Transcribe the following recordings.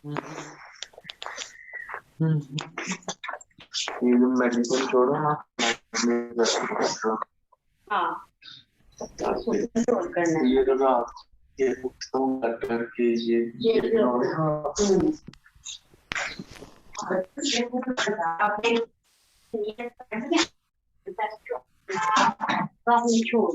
ये जो मेडिसिन छोड़ो ना, हाँ कंट्रोल करना है। ये तो ना ये करके ये आपने आपने छोड़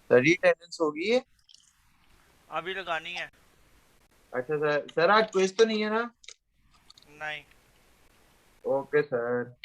सर अटेंडेंस होगी है। अभी लगानी है। अच्छा सर, सर आज क्विज तो नहीं है ना? नहीं। Okay sir.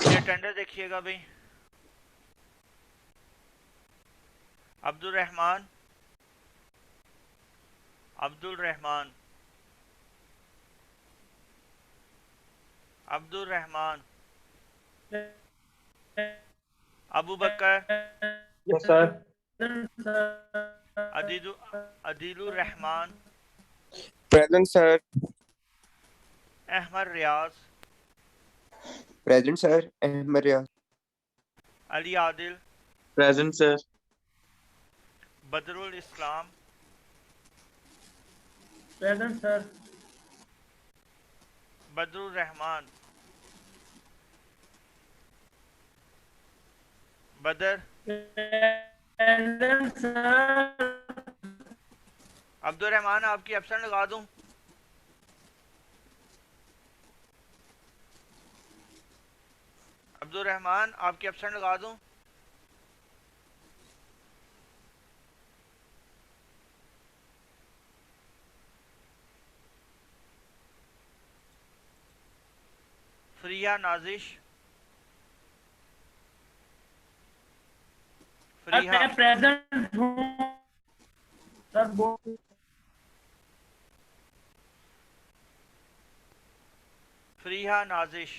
ये टेंडर देखिएगा भाई। Abdul Rahman, Abdul Rahman, Abdul Rahman, Abu Bakar, yes sir. अदीलु Adilur Rahman, present sir. Ahmed Riyaz, present sir. Ahmed Riyaz. Ali Adil, present sir. Badrul Islam, present sir. Badrul Rahman, Badar, Abdul Rahman आपकी एब्सेंट लगा दूं? अब्दुल रहमान आपकी एब्सेंट लगा दूं? फ्रिया नाजिश, फ्रीहा, मैं प्रेजेंट हूँ सर। बोल Freeha Nazish,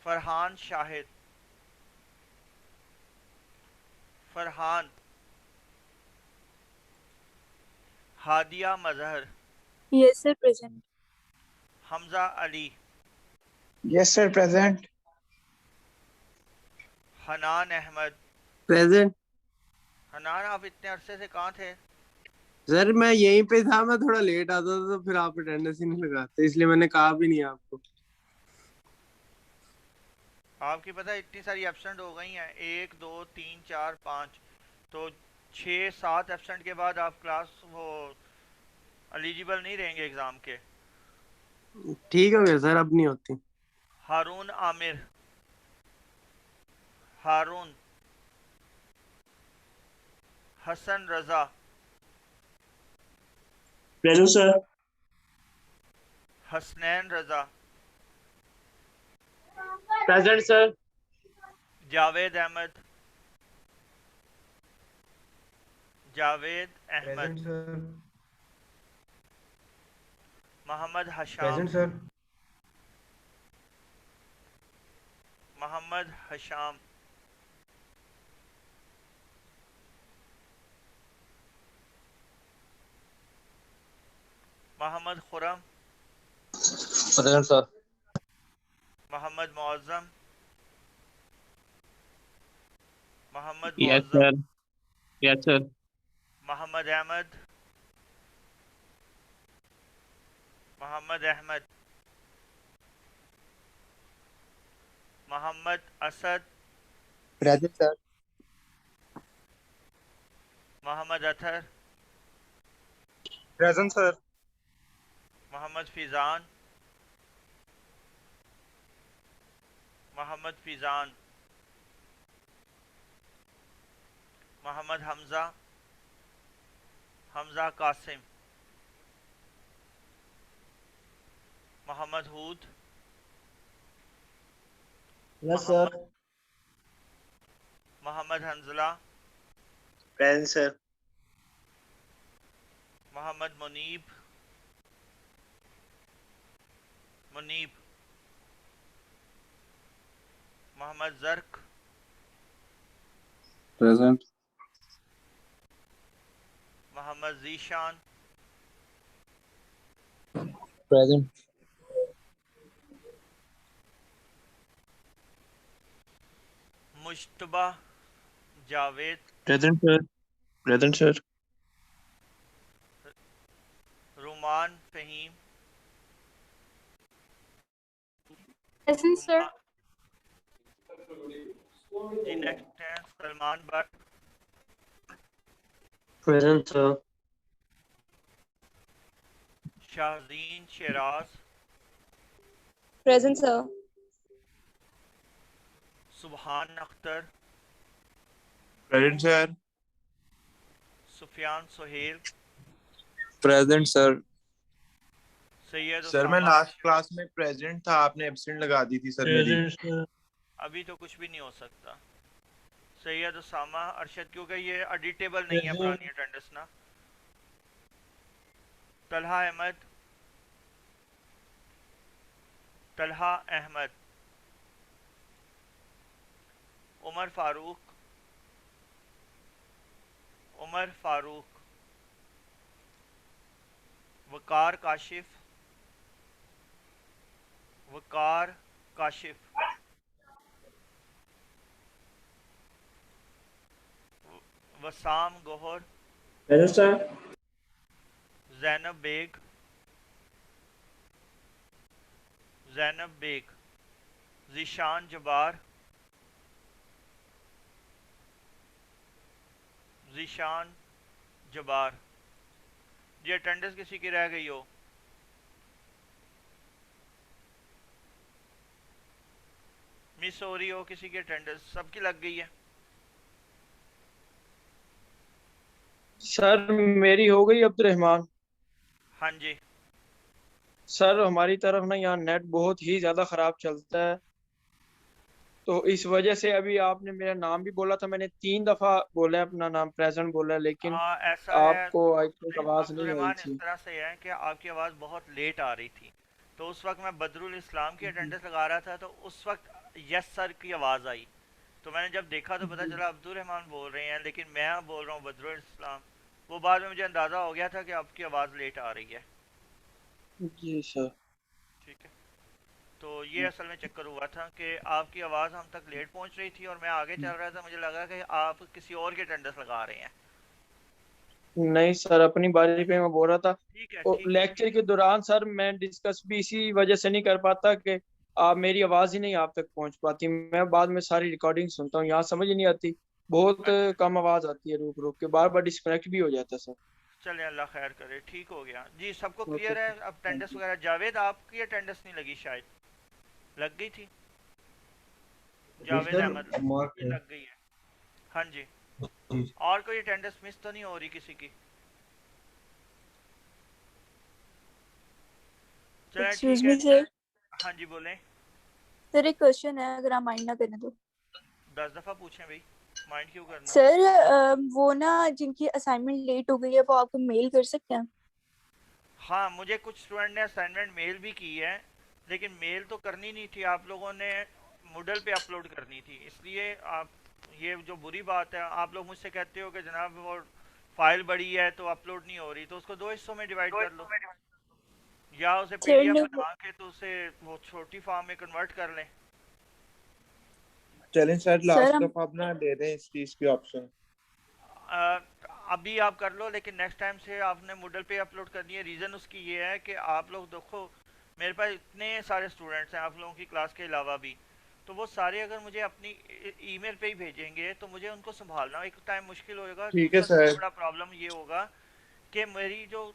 Farhan Shahid, Farhan, Hadiya Mazhar, Yes, sir, present. Hamza Ali, Yes, sir, present. Hanan Ahmed. Present. Hanan आप इतने अरसे से कहाँ थे? सर मैं यहीं पे था, मैं थोड़ा लेट आता था तो फिर आप अटेंडेंस ही नहीं लगाते, इसलिए मैंने कहा भी नहीं आपको। आपकी पता है इतनी सारी एब्सेंट हो गई हैं, 1 2 3 4 5, तो 6 7 एब्सेंट के बाद आप क्लास वो एलिजिबल नहीं रहेंगे एग्ज़ाम के। ठीक हो गया सर, अब नहीं होती। Haroon Amir, Haroon, Hasan Raza, present sir. Hasnain Raza, present sir. Javed Ahmed, Javed Ahmed, sir. Mohammad Hasham, sir. Mohammad Hasham, Mohammad Khurram, present sir. Mohammad Muazzam, Mohammad yes Muazzam, sir. Yes sir. Mohammad Ahmed, Mohammad Ahmed, Mohammad Asad, present sir. Mohammad Athar, Present, sir. Mohammad Fizan, Mohammad Fizan, Mohammad Hamza, Hamza Qasim, Mohammad Hood, yes sir. Mohammad Hanzala, Present, sir. Mohammad Muneeb, Muneeb, Mohammad jerk, present. Mohammad Zeeshan, present. Mujtaba Javed, present sir. Present sir. Rumaan Faheem, Present, sir. जी next है Salman Bhatt, present sir. Shahzeen Sheraz, Present, sir. Subhan Akhtar, present sir. Sufiyan Suhail, present sir. Syed sir मैं Usama last class में present था, आपने absent लगा दी थी sir मेरी। Present sir. अभी तो कुछ भी नहीं हो सकता। सैयद उसामा अरशद, क्योंकि ये एडिटेबल नहीं है पुरानी अटेंडेंस ना। Talha Ahmed, Talha Ahmed, Umar Farooq, Umar Farooq, Waqar Kashif, Waqar Kashif, Wasam Gohar, present sir. जैनब बेग, जैनब बेग, ज़ीशान जबार, ज़ीशान जबार। जी अटेंडेंस किसी की रह गई हो? मिस हो रही हो किसी की अटेंडेंस? सबकी लग गई है? सर मेरी हो गई अब्दुलरहमान। हाँ जी। सर हमारी तरफ ना यहाँ नेट बहुत ही ज्यादा खराब चलता है, तो इस वजह से अभी आपने मेरा नाम भी बोला था, मैंने 3 दफा बोला है अपना नाम, प्रेजेंट बोला है, लेकिन ऐसा है आपको आई थिंक आवाज नहीं आई अब्दुलरहमान, इस थी। तरह से है कि आपकी आवाज़ बहुत लेट आ रही थी, तो उस वक्त मैं बदरुल इस्लाम की अटेंडेंस लगा रहा था, तो उस वक्त यस सर की आवाज़ आई, तो मैंने जब देखा तो पता चला अब्दुलरहमान बोल रहे हैं, लेकिन मैं बोल रहा हूँ बदरुल इस्लाम। वो बाद में मुझे अंदाज़ा हो गया था कि आपकी आवाज़ लेट आ रही है। जी सर। ठीक है, तो ये असल में चक्कर हुआ था कि आपकी आवाज़ हम तक लेट पहुंच रही थी और मैं आगे चल रहा था, मुझे लगा कि आप किसी और की अटेंडेंस लगा रहे हैं। नहीं सर, अपनी बारी पे मैं बोल रहा था। ठीक है और ठीक है लेक्चर के दौरान सर मैं डिस्कस भी इसी वजह से नहीं कर पाता कि आप मेरी आवाज ही नहीं आप तक पहुंच पाती। मैं बाद में सारी रिकॉर्डिंग सुनता हूँ, यहाँ समझ ही नहीं आती, बहुत अच्छा, कम आवाज आती है, रुक रुक के बार बार डिस्कनेक्ट भी हो जाता है सर। चले अल्लाह खैर करे, ठीक हो गया जी। सबको ओके क्लियर है सर, अब थैंक अटेंडेंस यू। वगैरह? जावेद आपकी अटेंडेंस नहीं लगी शायद? लग गई थी जावेद अहमद? ये लग गई है। हाँ जी। और कोई अटेंडेंस मिस तो नहीं हो रही किसी की? चलें एक्सक्यूज ठीक है। मी सर। हाँ जी बोलें। सर एक क्वेश्चन है, अगर आप माइंड ना करें तो। 10 दफ़ा पूछें भाई, माइंड क्यों करना? सर वो ना जिनकी असाइनमेंट लेट हो गई है वो आपको मेल कर सकते हैं? हाँ, मुझे कुछ स्टूडेंट ने असाइनमेंट मेल भी की है, लेकिन मेल तो करनी नहीं थी, आप लोगों ने मूडल पे अपलोड करनी थी, इसलिए आप, ये जो बुरी बात है, आप लोग मुझसे कहते हो कि जनाब वो फाइल बड़ी है तो अपलोड नहीं हो रही, तो उसको 2 हिस्सों में डिवाइड कर लो, या उसे सर पीडीएफ ने बना के तो उसे वो छोटी फॉर्म में कन्वर्ट कर लें। चलें सर, सर लास्ट हम दफा अपना दे दें इस चीज की ऑप्शन। अ, अभी आप कर लो, लेकिन नेक्स्ट टाइम से आपने मूडल पे अपलोड करनी है। रीज़न उसकी ये है कि आप लोग देखो, मेरे पास इतने सारे स्टूडेंट्स हैं आप लोगों की क्लास के अलावा भी, तो वो सारे अगर मुझे अपनी ईमेल पे ही भेजेंगे तो मुझे उनको संभालना एक टाइम मुश्किल होएगा। ठीक है दूसरा सबसे सर। बड़ा प्रॉब्लम ये होगा कि मेरी जो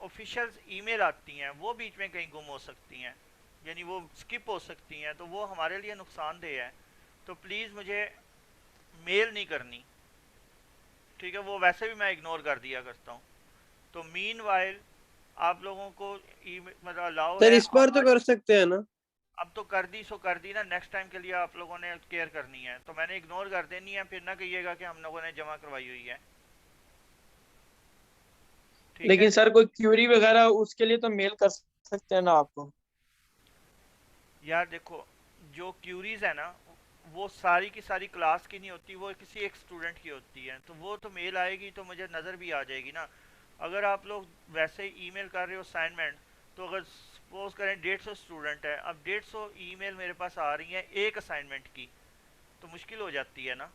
ऑफिशियल ईमेल आती हैं वो बीच में कहीं गुम हो सकती हैं, यानी वो स्किप हो सकती हैं, तो वो हमारे लिए नुकसानदेह है। तो प्लीज़ मुझे मेल नहीं करनी, ठीक है? वो वैसे भी मैं इग्नोर कर दिया करता हूँ। तो मीनवाइल आप लोगों को मतलब अलाउ सर है इस बार तो आज। कर सकते हैं ना? अब तो कर दी सो कर दी ना, नेक्स्ट टाइम के लिए आप लोगों ने केयर करनी है, तो मैंने इग्नोर कर देनी है, फिर ना कहिएगा कि हम लोगों ने जमा करवाई हुई है। ठीक है लेकिन सर कोई क्यूरी वगैरह उसके लिए तो मेल कर सकते हैं ना आपको? यार, देखो जो क्यूरीज है ना, वो सारी की सारी क्लास की नहीं होती, वो किसी एक स्टूडेंट की होती है, तो वो तो मेल आएगी तो मुझे नज़र भी आ जाएगी ना। अगर आप लोग वैसे ईमेल कर रहे हो असाइनमेंट, तो अगर सपोज करें 150 स्टूडेंट है, अब 150 ईमेल मेरे पास आ रही हैं एक असाइनमेंट की, तो मुश्किल हो जाती है ना।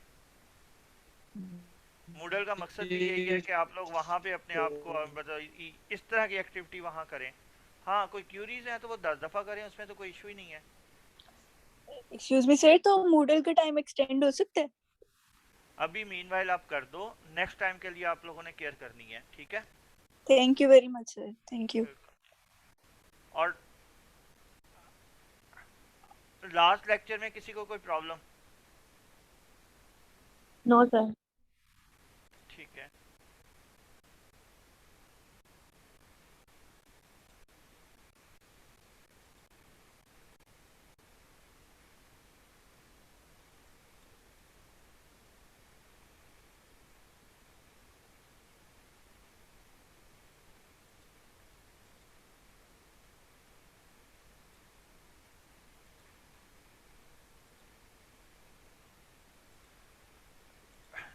मूडल का मकसद भी यही है जी कि आप लोग वहाँ पे अपने आप को मतलब इस तरह की एक्टिविटी वहाँ करें। हाँ, कोई क्यूरीज हैं तो वो 10 दफ़ा करें, उसमें तो कोई इशू ही नहीं है। एक्सक्यूज मी सर, तो मूडल का टाइम एक्सटेंड हो सकता है? अभी मीनवाइल आप कर दो, नेक्स्ट टाइम के लिए आप लोगों ने केयर करनी है, ठीक है? Thank you very much sir, thank you. और लास्ट लेक्चर में किसी को कोई प्रॉब्लम? No sir. ठीक है।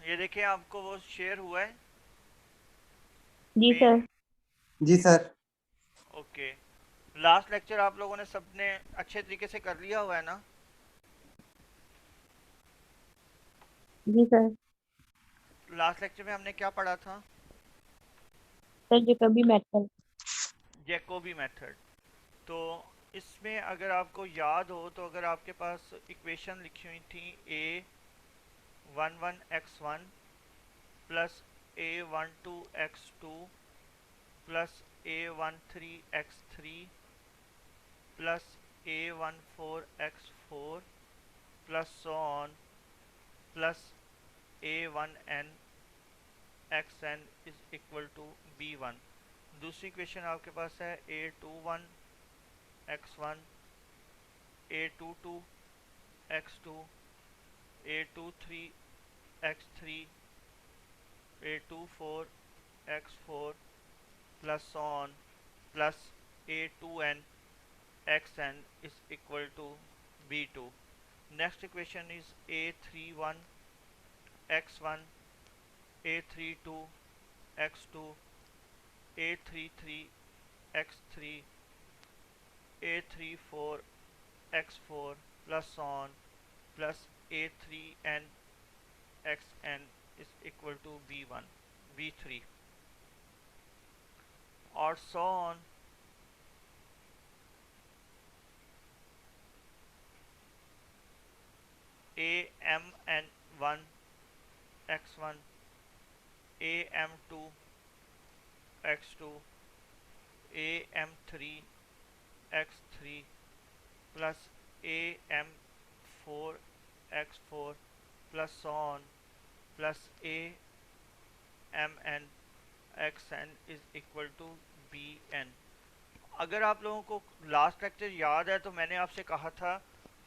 ये देखें, आपको वो शेयर हुआ है? Gmail? सर। जी सर। ओके। लास्ट लेक्चर आप लोगों ने सबने अच्छे तरीके से कर लिया हुआ है ना? जी सर। लास्ट लेक्चर में हमने क्या पढ़ा था? Sir Jacobi method. Jacobi method. तो इसमें अगर आपको याद हो, तो अगर आपके पास इक्वेशन लिखी हुई थी a 11x1 plus a12x2 plus a13x3 plus a14x4 plus so on plus a1n xn is equal to b1। दूसरी इक्वेशन आपके पास है a21 x1 a22 x2 a23 x3 a24 x4 plus so on plus a2n xn is equal to b2। next equation is a31 x1 a32 x2 a33 x3 a34 x4 plus so on plus a3n xn is equal to b1 b3 और so on am1 x1 am2 x2 am3 x3 plus am4 x4 plus so on plus amn xn is equal to bn। अगर आप लोगों को last lecture याद है तो मैंने आपसे कहा था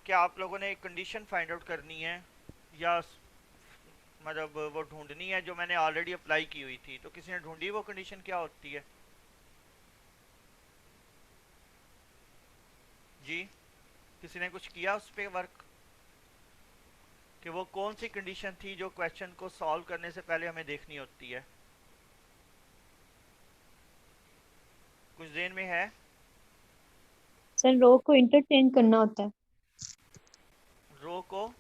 कि आप लोगों ने एक कंडीशन फाइंड आउट करनी है या मतलब वो ढूंढनी है जो मैंने ऑलरेडी अप्लाई की हुई थी। तो किसी ने ढूंढी वो कंडीशन क्या होती है जी? किसी ने कुछ किया उस पर वर्क कि वो कौन सी कंडीशन थी जो क्वेश्चन को सॉल्व करने से पहले हमें देखनी होती है? कुछ देर में है सर रो को इंटरचेंज करना होता है। रो को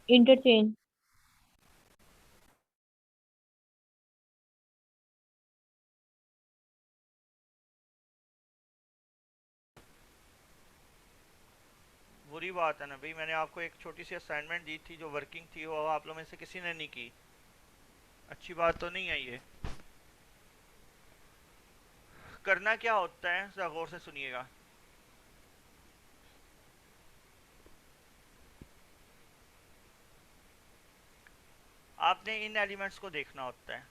इंटरचेंज बुरी बात है ना भाई। मैंने आपको एक छोटी सी असाइनमेंट दी थी जो वर्किंग थी, वो आप लोगों में से किसी ने नहीं की। अच्छी बात तो नहीं है ये। करना क्या होता है जरा गौर से सुनिएगा। आपने इन एलिमेंट्स को देखना होता है।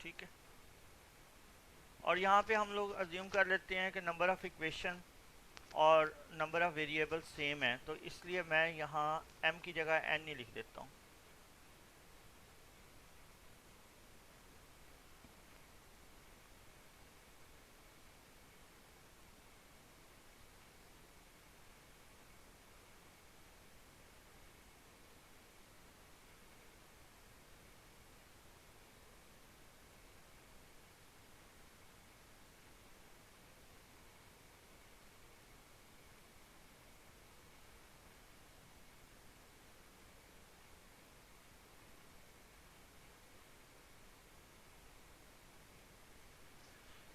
ठीक है, और यहाँ पे हम लोग अज्यूम कर लेते हैं कि नंबर ऑफ इक्वेशन और नंबर ऑफ वेरिएबल सेम है, तो इसलिए मैं यहाँ m की जगह n ही लिख देता हूँ।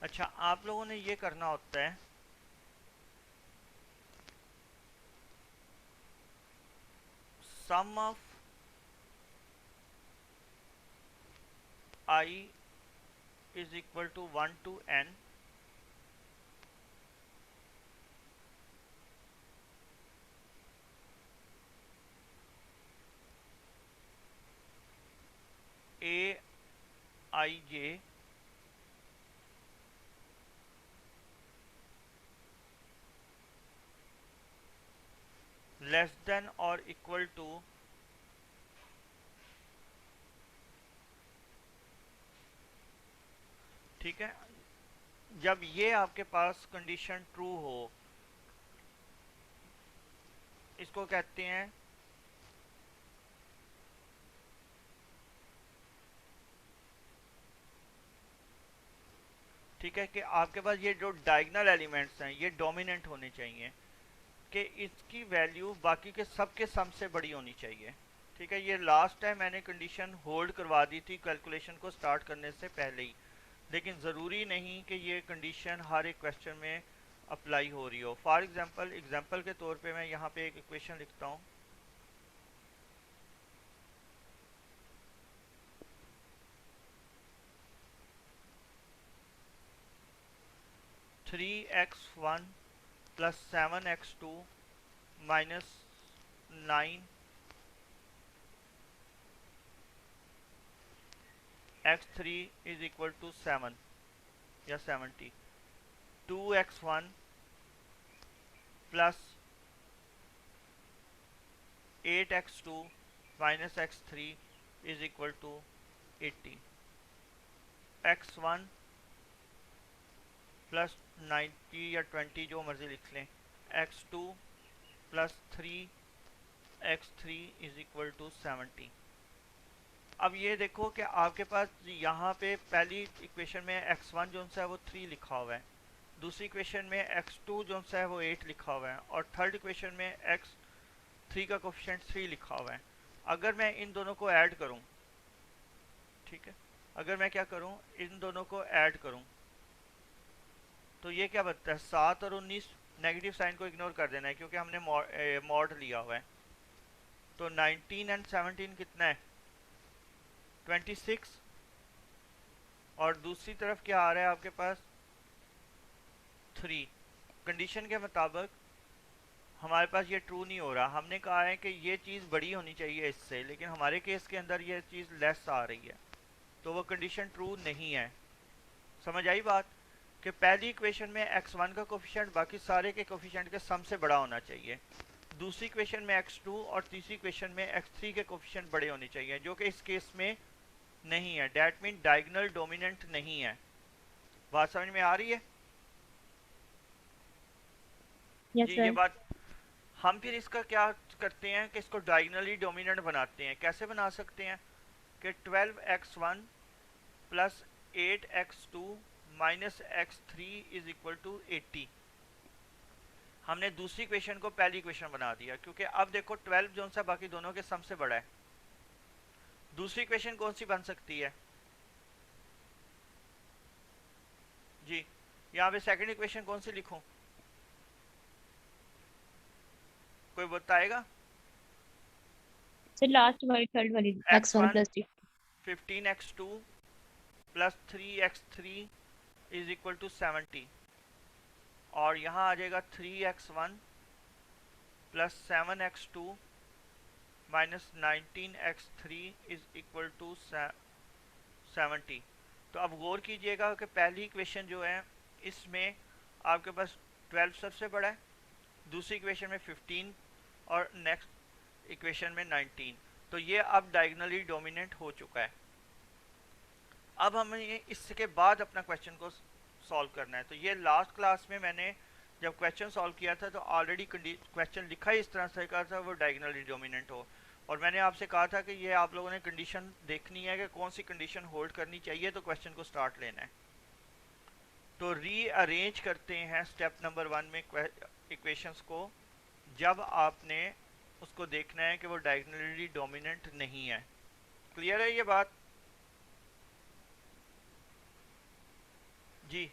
अच्छा, आप लोगों ने ये करना होता है sum of i is equal to 1 to n a I j less than और इक्वल टू ठीक है। जब ये आपके पास कंडीशन ट्रू हो, इसको कहते हैं ठीक है कि आपके पास ये जो डायगोनल एलिमेंट्स हैं ये डोमिनेंट होने चाहिए। कि इसकी वैल्यू बाकी के सब के सम से बड़ी होनी चाहिए। ठीक है, ये लास्ट टाइम मैंने कंडीशन होल्ड करवा दी थी कैलकुलेशन को स्टार्ट करने से पहले ही, लेकिन ज़रूरी नहीं कि ये कंडीशन हर एक क्वेश्चन में अप्लाई हो रही हो। फॉर एग्जांपल के तौर पे मैं यहाँ पे एक इक्वेशन लिखता हूँ। Three x one plus 7x2 minus 9 x3 is equal to 7 या 70। 2x1 plus 8x2 minus x3 is equal to 80। x1 plus 90 या 20 जो मर्जी लिख लें, x2 plus 3x3 is equal to 70। अब ये देखो कि आपके पास यहाँ पे पहली इक्वेशन में x1 जो सा है वो 3 लिखा हुआ है, दूसरी इक्वेशन में x2 जो सा है वो 8 लिखा हुआ है, और थर्ड इक्वेशन में x3 का कोफिशिएंट 3 लिखा हुआ है। अगर मैं इन दोनों को ऐड करूँ, ठीक है, अगर मैं क्या करूँ, इन दोनों को ऐड करूँ तो ये क्या बनता है, 7 और 19। नेगेटिव साइन को इग्नोर कर देना है क्योंकि हमने मॉड लिया हुआ है। तो 19 एंड 17 कितना है, 26। और दूसरी तरफ क्या आ रहा है आपके पास, 3। कंडीशन के मुताबिक हमारे पास ये ट्रू नहीं हो रहा। हमने कहा है कि ये चीज़ बड़ी होनी चाहिए इससे, लेकिन हमारे केस के अंदर ये चीज़ लेस आ रही है, तो वो कंडीशन ट्रू नहीं है। समझ आई बात, कि पहली इक्वेशन में x1 का कोफिशिएंट बाकी सारे के कोफिशिएंट के सम से बड़ा होना चाहिए, दूसरी इक्वेशन में x2 और तीसरी इक्वेशन में x3 के कोफिशिएंट बड़े होने चाहिए, जो कि इस केस में नहीं है। डैट मीन डायगोनल डोमिनेंट नहीं है। बात समझ में आ रही है? yes, जी, ये बात हम फिर इसका क्या करते हैं कि इसको डायगोनली डोमिनेंट बनाते हैं। कैसे बना सकते हैं कि 12x1 plus 8x2 minus x3 is equal to 80। हमने दूसरी इक्वेशन को पहली इक्वेशन बना दिया, क्योंकि अब देखो 12 जो सा बाकी दोनों के सम से बड़ा है। दूसरी इक्वेशन कौन सी बन सकती है जी, यहाँ पे सेकंड इक्वेशन कौन सी लिखूं, कोई बताएगा? सर लास्ट वाली थर्ड वाली x1 plus 15x2 plus 3x3 is equal to 70, और यहाँ आ जाएगा 3x1 plus 7x2 minus 19x3 is equal to 70। तो अब गौर कीजिएगा कि पहली इक्वेशन जो है इसमें आपके पास 12 सबसे बड़ा है, दूसरी इक्वेशन में 15 और नेक्स्ट इक्वेशन में 19। तो ये अब डायगोनली डोमिनेंट हो चुका है। अब हमें इसके बाद अपना क्वेश्चन को सॉल्व करना है। तो ये लास्ट क्लास में मैंने जब क्वेश्चन सॉल्व किया था तो ऑलरेडी क्वेश्चन लिखा ही इस तरह से कहा था वो डायगोनली डोमिनेंट हो, और मैंने आपसे कहा था कि ये आप लोगों ने कंडीशन देखनी है कि कौन सी कंडीशन होल्ड करनी चाहिए तो क्वेश्चन को स्टार्ट लेना है। तो रीअरेंज करते हैं स्टेप नंबर 1 में इक्वेशंस को, जब आपने उसको देखना है कि वो डायगोनली डोमिनेंट नहीं है। क्लियर है ये बात जी?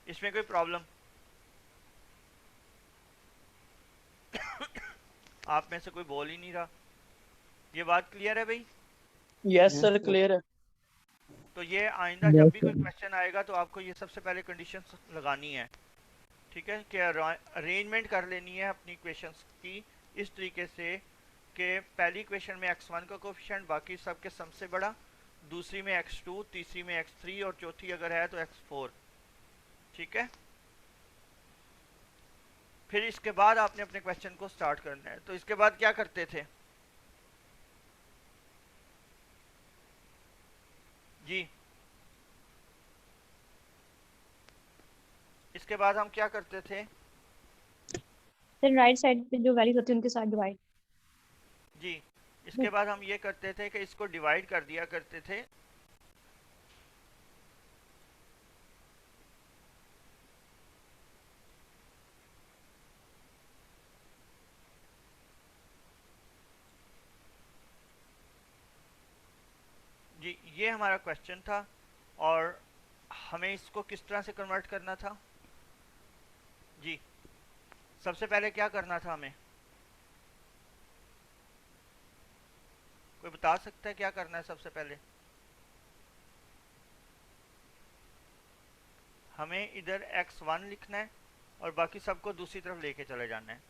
इसमें कोई प्रॉब्लम? आप में से कोई बोल ही नहीं रहा। ये बात क्लियर है भाई? यस सर, क्लियर है। तो ये आइंदा जब भी कोई क्वेश्चन आएगा तो आपको ये सबसे पहले कंडीशन लगानी है, ठीक है, कि अरेंजमेंट कर लेनी है अपनी इक्वेशंस की इस तरीके से कि पहली इक्वेशन में x1 का कोफिशिएंट बाकी सब के सम से बड़ा, दूसरी में x2, तीसरी में x3 और चौथी अगर है तो x4। ठीक है, फिर इसके बाद आपने अपने क्वेश्चन को स्टार्ट करना है। तो इसके बाद क्या करते थे जी? इसके बाद हम क्या करते थे सर? राइट साइड पे जो वैल्यूज होती है उनके साथ डिवाइड। जी, इसके बाद हम ये करते थे कि इसको डिवाइड कर दिया करते थे हमारा क्वेश्चन था और हमें इसको किस तरह से कन्वर्ट करना था जी। सबसे पहले क्या करना था हमें, कोई बता सकता है क्या करना है सबसे पहले? हमें इधर x1 लिखना है और बाकी सबको दूसरी तरफ लेके चले जाना है।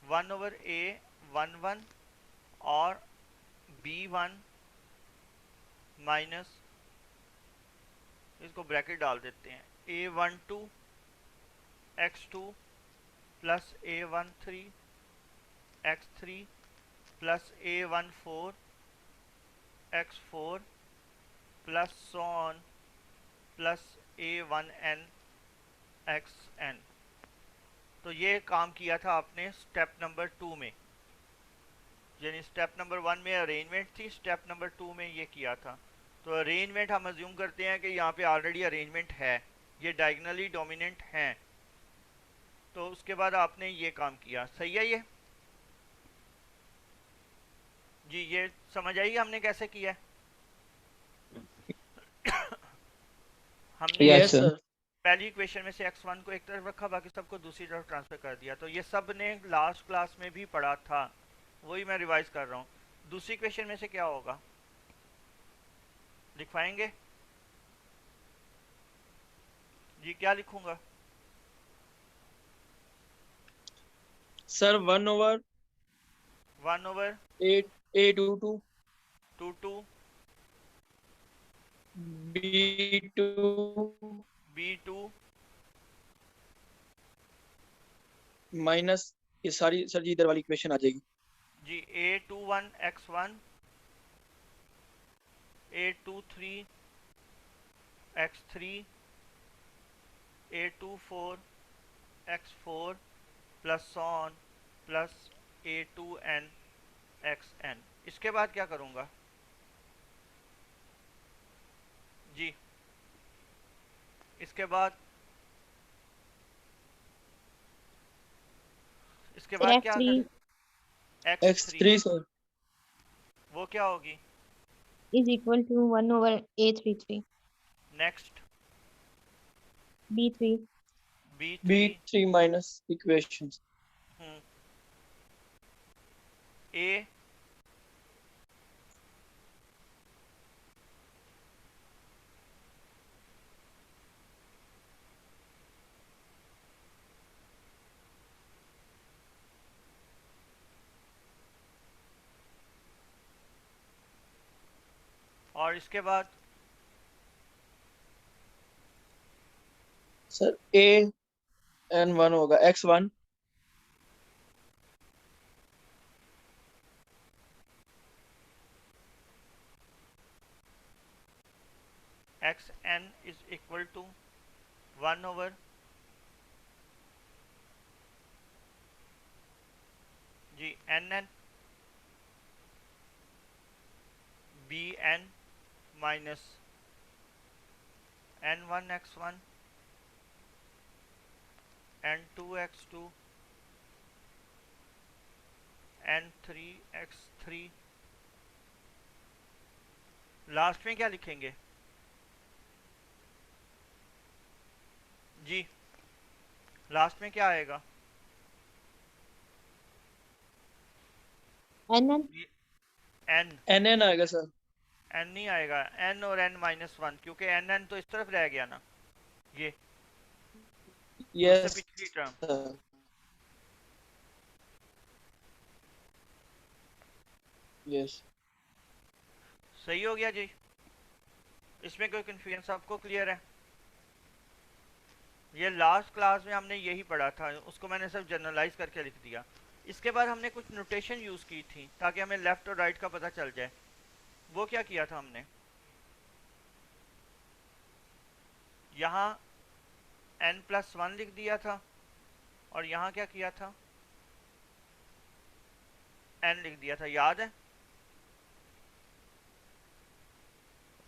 1/a11 और b1 माइनस, इसको ब्रैकेट डाल देते हैं, a12 x2 plus a13 x3 plus a14 x4 plus so on plus a1n xn। तो ये काम किया था आपने स्टेप नंबर 2 में, यानी स्टेप नंबर 1 में अरेंजमेंट थी, स्टेप नंबर 2 में ये किया था। तो अरेंजमेंट हम अज्यूम करते हैं कि यहाँ पे ऑलरेडी अरेंजमेंट है, ये डायगोनली डोमिनेंट हैं, तो उसके बाद आपने ये काम किया। सही है ये जी? ये समझ आई हमने कैसे किया है? हमने Yes, sir. पहली इक्वेशन में से x1 को एक तरफ रखा, बाकी सबको दूसरी तरफ ट्रांसफर कर दिया। तो ये सब ने लास्ट क्लास में भी पढ़ा था, वही मैं रिवाइज कर रहा हूँ। दूसरी इक्वेशन में से क्या होगा लिखवाएंगे जी? क्या लिखूंगा sir 1/8 a22 22 b2 b2 minus ये सारी सर जी इधर वाली इक्वेशन आ जाएगी जी। a21 x1 a23 x3 a24 x4 plus on plus a2n xn। इसके बाद क्या करूँगा जी? इसके बाद क्या x3 x3 सर वो क्या होगी? is equal to 1/a33 next b3 b3 minus equations a और इसके बाद सर an1 होगा x1 xn is equal to 1/, जी nn bn minus n1 x1 n2 x2 n3 x3। Last में क्या लिखेंगे जी? लास्ट में क्या आएगा? nn nn आएगा सर। n नहीं आएगा, n और n-1, क्योंकि nn तो इस तरफ रह गया ना, ये यस पिछली टर्म। यस सही हो गया जी? इसमें कोई कंफ्यूजन आपको क्लियर है? ये लास्ट क्लास में हमने यही पढ़ा था, उसको मैंने सब जनरलाइज करके लिख दिया। इसके बाद हमने कुछ नोटेशन यूज़ की थी ताकि हमें लेफ़्ट और राइट का पता चल जाए। वो क्या किया था हमने? यहाँ n+1 लिख दिया था और यहाँ क्या किया था? n लिख दिया था, याद है?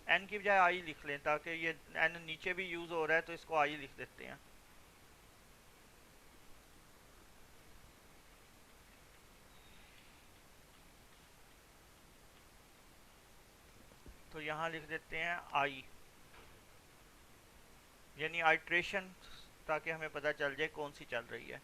n की बजाय i लिख लें ताकि ये n नीचे भी यूज़ हो रहा है तो इसको i लिख देते हैं। तो यहाँ लिख देते हैं आई, यानी आइट्रेशन, ताकि हमें पता चल जाए कौन सी चल रही है।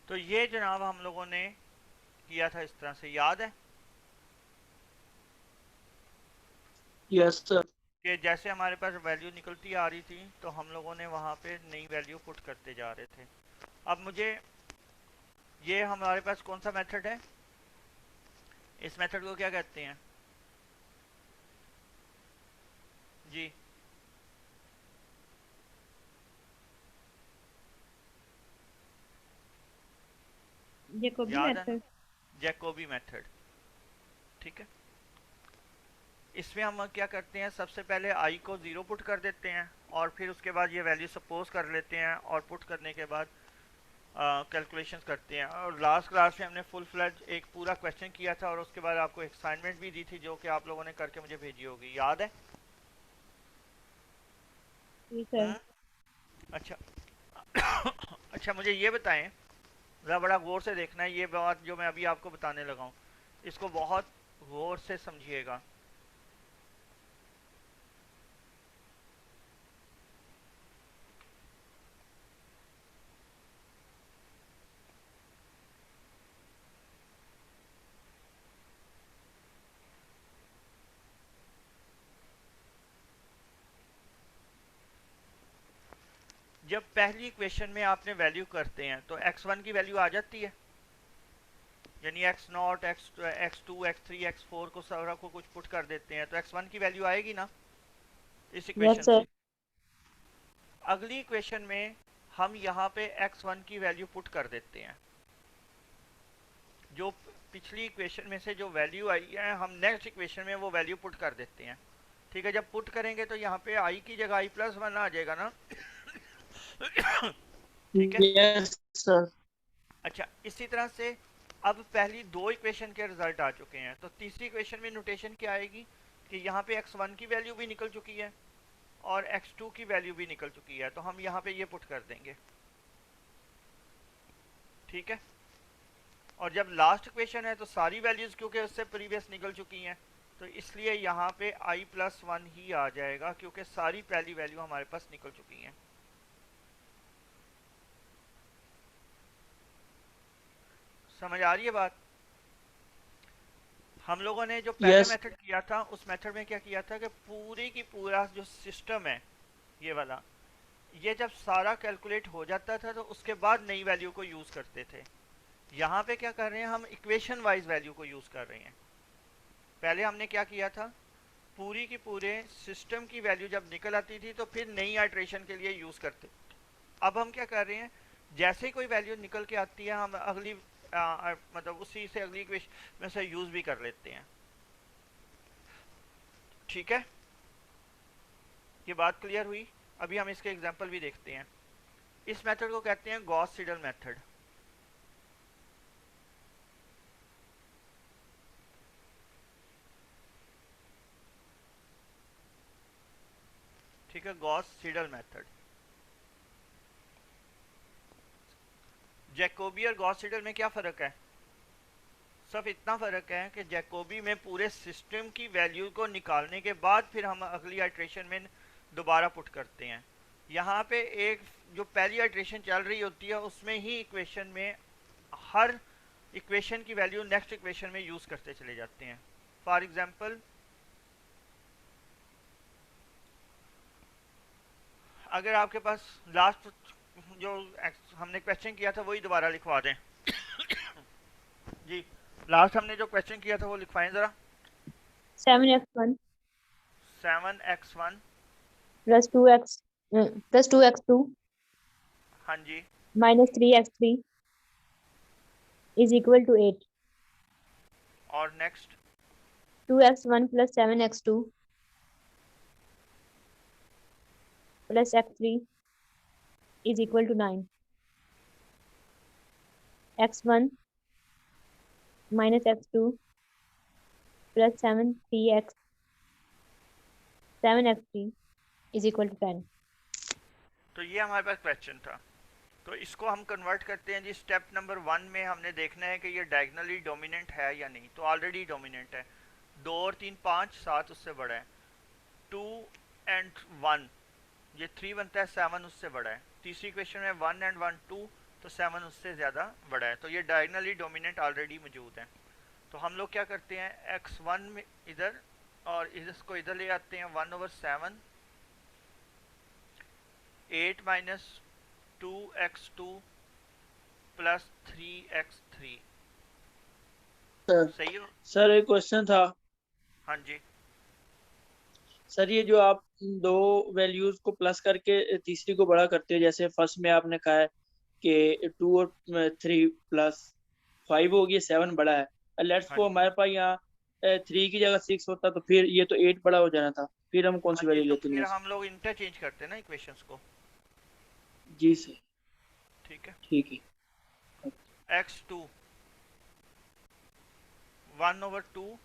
तो ये जनाब हम लोगों ने किया था इस तरह से, याद है? Yes sir. कि जैसे हमारे पास वैल्यू निकलती आ रही थी तो हम लोगों ने वहाँ पे नई वैल्यू पुट करते जा रहे थे। अब मुझे ये हमारे पास कौन सा मेथड है, इस मेथड को क्या कहते हैं जी? जैकोबी याद है ना? मेथड। जैकोबी मेथड, ठीक है। इसमें हम क्या करते हैं, सबसे पहले आई को 0 पुट कर देते हैं और फिर उसके बाद ये वैल्यू सपोज कर लेते हैं और पुट करने के बाद कैलकुलेशंस करते हैं। और लास्ट क्लास में हमने फुल फ्लैज एक पूरा क्वेश्चन किया था और उसके बाद आपको असाइनमेंट भी दी थी जो कि आप लोगों ने करके मुझे भेजी होगी, याद है? जी सर। अच्छा अच्छा, मुझे ये बताएं, ज़रा बड़ा गौर से देखना है, ये बात जो मैं अभी आपको बताने लगा हूँ इसको बहुत गौर से समझिएगा। जब पहली इक्वेशन में आपने वैल्यू करते हैं तो x1 की वैल्यू आ जाती है, यानी x0, x2, x3, x4 को सारा को कुछ पुट कर देते हैं तो x1 की वैल्यू आएगी ना इस इक्वेशन से। अगली इक्वेशन में हम यहाँ पे x1 की वैल्यू पुट कर देते हैं, जो पिछली इक्वेशन में से जो वैल्यू आई है हम नेक्स्ट इक्वेशन में वो वैल्यू पुट कर देते हैं, ठीक है। जब पुट करेंगे तो यहाँ पे i की जगह i+1 आ जाएगा ना ठीक है? Yes sir. अच्छा, इसी तरह से अब पहली दो इक्वेशन के रिजल्ट आ चुके हैं तो तीसरी इक्वेशन में नोटेशन क्या आएगी कि यहाँ पे x1 की वैल्यू भी निकल चुकी है और x2 की वैल्यू भी निकल चुकी है, तो हम यहाँ पे ये पुट कर देंगे, ठीक है। और जब लास्ट इक्वेशन है तो सारी वैल्यूज क्योंकि उससे प्रीवियस निकल चुकी हैं तो इसलिए यहाँ पे i+1 ही आ जाएगा क्योंकि सारी पहली वैल्यू हमारे पास निकल चुकी हैं। समझ आ रही है बात? हम लोगों ने जो पहले मेथड किया था उस मेथड में क्या किया था कि पूरी की पूरा जो सिस्टम है ये वाला, ये जब सारा कैलकुलेट हो जाता था तो उसके बाद नई वैल्यू को यूज़ करते थे। यहाँ पे क्या कर रहे हैं, हम इक्वेशन वाइज वैल्यू को यूज़ कर रहे हैं। पहले हमने क्या किया था, पूरी की पूरे सिस्टम की वैल्यू जब निकल आती थी तो फिर नई आइट्रेशन के लिए यूज़ करते। अब हम क्या कर रहे हैं, जैसे ही कोई वैल्यू निकल के आती है हम अगली मतलब उसी से अगली इक्वेशन में से यूज़ भी कर लेते हैं, ठीक है। ये बात क्लियर हुई? अभी हम इसके एग्जांपल भी देखते हैं। इस मेथड को कहते हैं गॉस सीडल मेथड, ठीक है, गॉस सीडल मेथड। जैकोबी और गॉस सीडल में क्या फ़र्क है? सिर्फ इतना फ़र्क है कि जैकोबी में पूरे सिस्टम की वैल्यू को निकालने के बाद फिर हम अगली आइट्रेशन में दोबारा पुट करते हैं। यहाँ पे एक जो पहली आइट्रेशन चल रही होती है उसमें ही इक्वेशन में हर इक्वेशन की वैल्यू नेक्स्ट इक्वेशन में यूज़ करते चले जाते हैं। फॉर एग्जांपल अगर आपके पास लास्ट जो हमने क्वेश्चन किया था वही दोबारा लिखवा दें। जी लास्ट हमने जो क्वेश्चन किया था वो लिखवाएं ज़रा। 7x1 7x1 plus 2x2 हाँ जी minus 3x3 is equal to 8. और next 2x1 plus 7x2 plus x3 is equal to 9. x1 minus x2 plus 7x3 is equal to 10. तो ये हमारे पास क्वेश्चन था। तो इसको हम कन्वर्ट करते हैं जी। स्टेप नंबर 1 में हमने देखना है कि ये डायगनली डोमिनेंट है या नहीं। तो ऑलरेडी डोमिनेंट है, 2 और 3 5 7 उससे बड़ा है। 2 एंड 1 ये 3 बनता है, 7 उससे बड़ा है। तीसरी क्वेश्चन में 1 एंड 1 2 तो 7 उससे ज़्यादा बड़ा है। तो ये डायगनली डोमिनेंट ऑलरेडी मौजूद है। तो हम लोग क्या करते हैं, x1 में इधर और इसको इधर ले आते हैं। 1/7 8 माइनस 2x2 प्लस 3x3 सही हो? सर एक क्वेश्चन था। हाँ जी सर ये जो आप दो वैल्यूज को प्लस करके तीसरी को बड़ा करते हो, जैसे फर्स्ट में आपने कहा है कि 2 और 3 प्लस 5 हो गया, 7 बड़ा है। लेट्स को हमारे पास यहाँ 3 की जगह 6 होता तो फिर ये तो 8 बड़ा हो जाना था। फिर हम कौन सी वैल्यू लेते फिर हैं? हम लोग इंटरचेंज करते हैं ना इक्वेशंस को। जी सर ठीक है। ठीक है। x2 1/2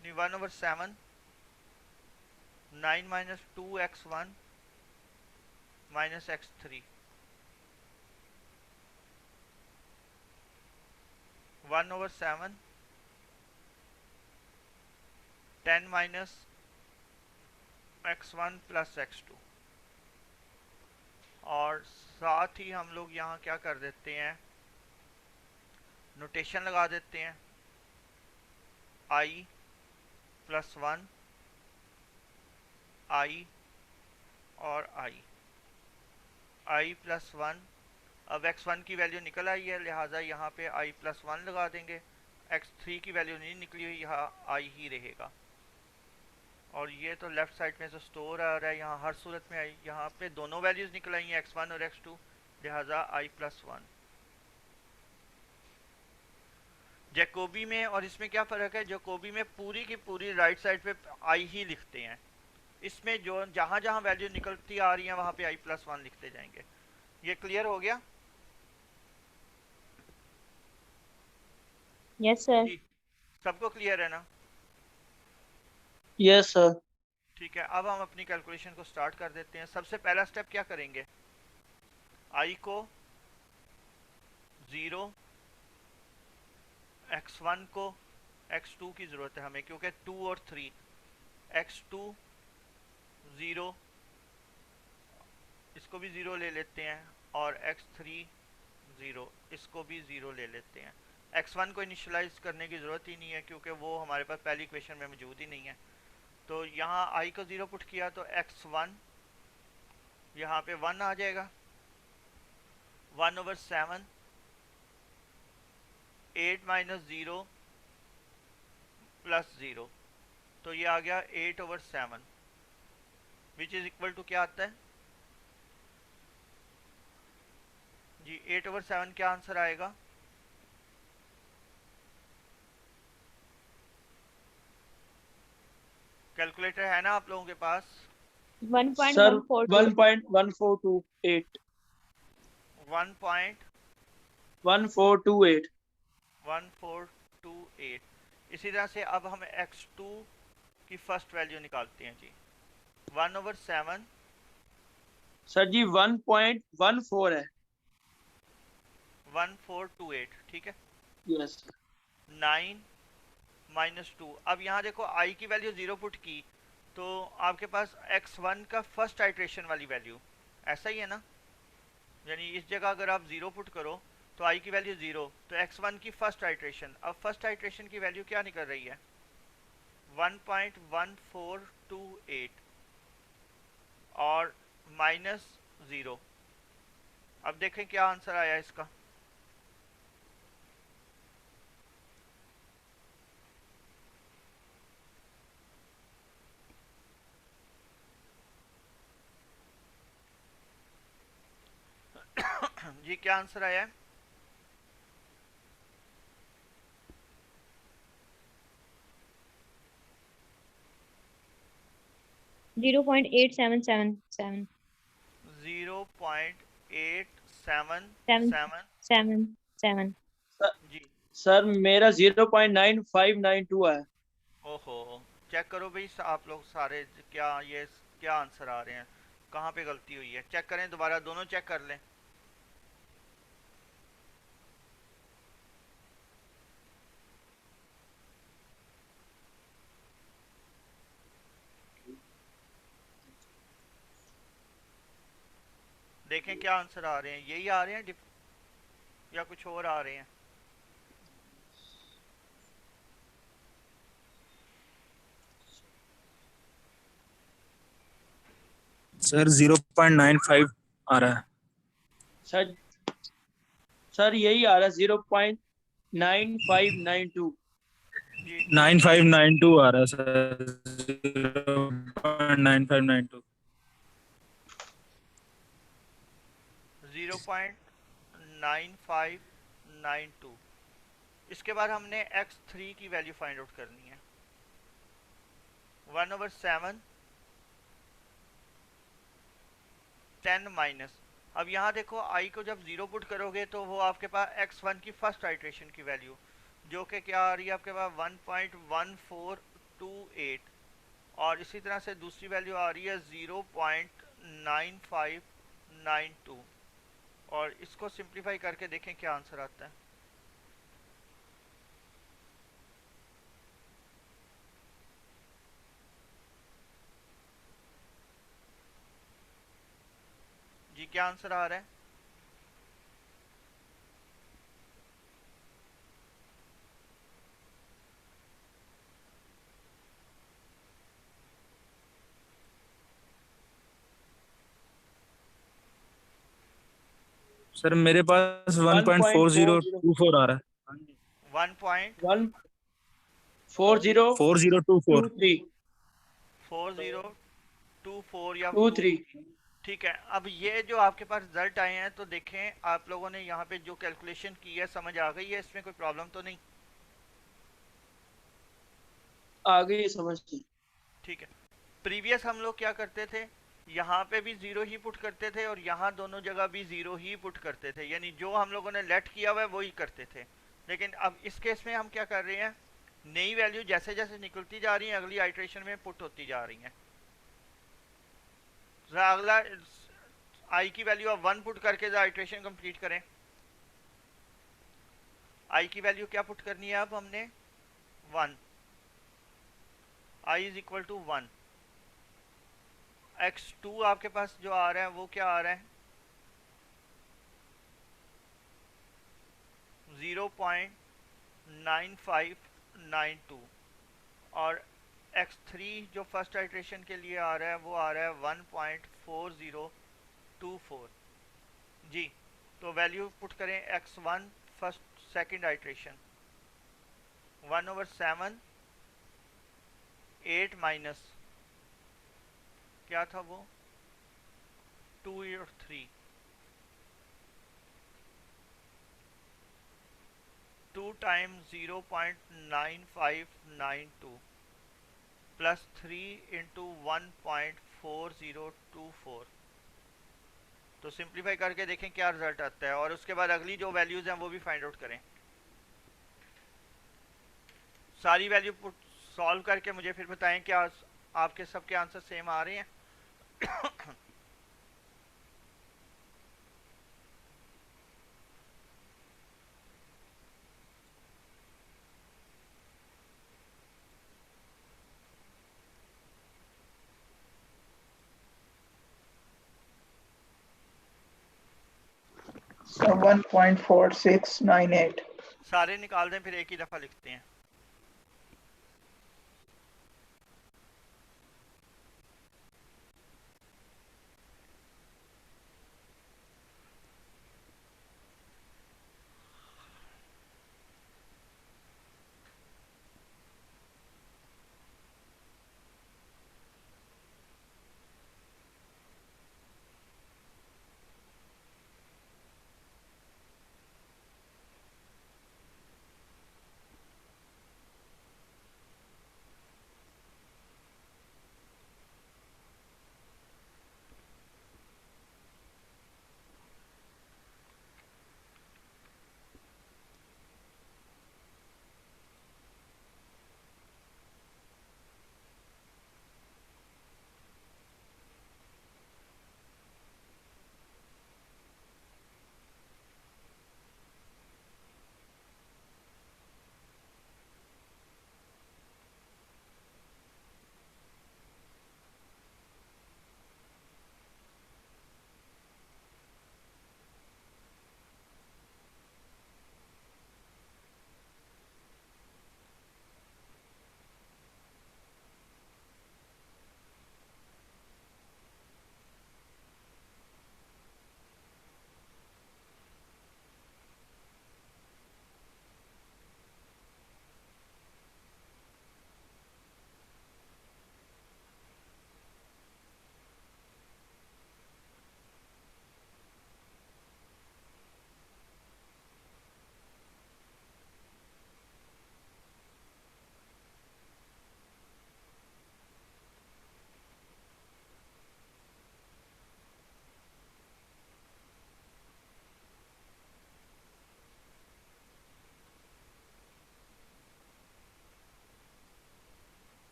नहीं 1/7 9 minus 2x1 minus x3 1/7 10 minus x1 plus x2। और साथ ही हम लोग यहाँ क्या कर देते हैं, नोटेशन लगा देते हैं i प्लस 1 i और i प्लस 1। अब x1 की वैल्यू निकल आई है, लिहाजा यहाँ पे i प्लस 1 लगा देंगे। x3 की वैल्यू नहीं निकली हुई, यहाँ i ही रहेगा। और ये तो लेफ्ट साइड में से स्टोर आ रहा है, यहाँ हर सूरत में आई, यहाँ पे दोनों वैल्यूज निकल आई हैं x1 और x2, लिहाजा i प्लस 1। जैकोबी में और इसमें क्या फ़र्क है, जैकोबी में पूरी की पूरी राइट साइड पे i ही लिखते हैं। इसमें जो जहाँ जहाँ वैल्यू निकलती आ रही है वहाँ पे i प्लस 1 लिखते जाएंगे। ये क्लियर हो गया? Yes sir. सबको क्लियर है ना? Yes sir. ठीक है, अब हम अपनी कैलकुलेशन को स्टार्ट कर देते हैं। सबसे पहला स्टेप क्या करेंगे, i को 0, x1 को x2 की ज़रूरत है हमें क्योंकि 2 और 3, x2 0, इसको भी 0 ले लेते हैं, और x3 0, इसको भी 0 ले लेते हैं। x1 को इनिशियलाइज करने की ज़रूरत ही नहीं है क्योंकि वो हमारे पास पहली इक्वेशन में मौजूद ही नहीं है। तो यहाँ i को 0 पुट किया तो x1 यहाँ पे 1 आ जाएगा। 1/7 8 माइनस 0 प्लस 0, तो ये आ गया 8/7 विच इज इक्वल टू क्या आता है जी? 8/7 क्या आंसर आएगा? कैलकुलेटर है ना आप लोगों के पास? 1.1428 1.1428। इसी तरह से अब हम x2 की फर्स्ट वैल्यू निकालते हैं जी। 1/7 सर जी 1.14 है। 1428 ठीक है। यस। 9 माइनस 2। अब यहाँ देखो i की वैल्यू 0 पुट की तो आपके पास x1 का फर्स्ट आइट्रेशन वाली वैल्यू ऐसा ही है ना, यानी इस जगह अगर आप 0 पुट करो तो i की वैल्यू 0, तो x1 की फर्स्ट आइट्रेशन। अब फर्स्ट आइट्रेशन की वैल्यू क्या निकल रही है? 1.1428 और माइनस 0, अब देखें क्या आंसर आया इसका। जी क्या आंसर आया है? 0.8777. 0.877 जी। सर मेरा 0.9592 है। ओहो, चेक करो भाई आप लोग सारे क्या ये क्या आंसर आ रहे हैं, कहाँ पे गलती हुई है, चेक करें दोबारा, दोनों चेक कर लें। देखें क्या आंसर आ रहे हैं, यही आ रहे हैं या कुछ और आ रहे हैं? सर 0.95 आ रहा है। सर सर यही आ रहा है 0.9592। जी 9592 आ रहा है सर, 0.9592। 0.9592। इसके बाद हमने x3 की वैल्यू फाइंड आउट करनी है। 1/7 10 माइनस, अब यहाँ देखो i को जब 0 पुट करोगे तो वो आपके पास x1 की फर्स्ट आइट्रेशन की वैल्यू जो कि क्या आ रही है आपके पास 1.1428, और इसी तरह से दूसरी वैल्यू आ रही है 0.9592, और इसको सिंप्लीफाई करके देखें क्या आंसर आता है। जी क्या आंसर आ रहा है? सर मेरे पास 1.4024 आ रहा है। 1.4024 4024 4024 या 23। ठीक है। अब ये जो आपके पास रिजल्ट आए हैं तो देखें आप लोगों ने यहाँ पे जो कैलकुलेशन की है समझ आ गई है, इसमें कोई प्रॉब्लम तो नहीं? आ गई समझ। ठीक है। प्रीवियस हम लोग क्या करते थे, यहाँ पे भी 0 ही पुट करते थे और यहाँ दोनों जगह भी 0 ही पुट करते थे, यानी जो हम लोगों ने लेट किया हुआ है वही करते थे। लेकिन अब इस केस में हम क्या कर रहे हैं, नई वैल्यू जैसे जैसे निकलती जा रही है अगली आइट्रेशन में पुट होती जा रही है। अगला आई की वैल्यू अब 1 पुट करके आइट्रेशन कंप्लीट करें। आई की वैल्यू क्या पुट करनी है अब हमने 1, I is equal to 1। x2 आपके पास जो आ रहा है वो क्या आ रहा है 0.9592, और x3 जो फर्स्ट आइट्रेशन के लिए आ रहा है वो आ रहा है 1.4024 जी। तो वैल्यू पुट करें x1 first second iteration 1/7 8 minus क्या था वो 2 और 3, 2 टाइम्स 0.9592 प्लस 3 इंटू 1.4024। तो सिंप्लीफाई करके देखें क्या रिजल्ट आता है, और उसके बाद अगली जो वैल्यूज हैं वो भी फाइंड आउट करें। सारी वैल्यू पुट सॉल्व करके मुझे फिर बताएं क्या आपके सबके आंसर सेम आ रहे हैं। 1.4698। सारे निकाल दें फिर एक ही दफा लिखते हैं।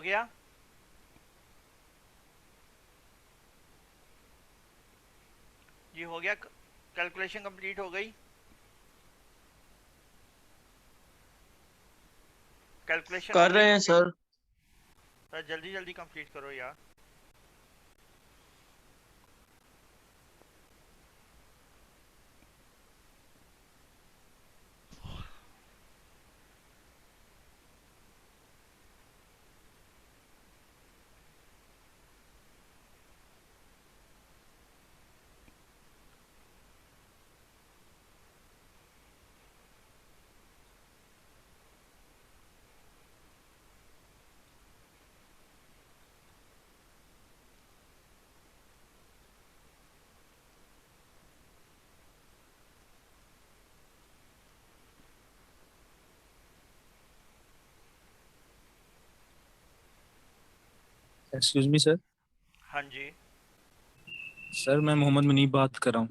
गया? ये हो गया? कैलकुलेशन कंप्लीट हो गई? कैलकुलेशन कर रहे हैं सर। जल्दी जल्दी कंप्लीट करो यार। Excuse me sir. हाँ जी सर मैं मोहम्मद मुनीब बात कर रहा हूँ।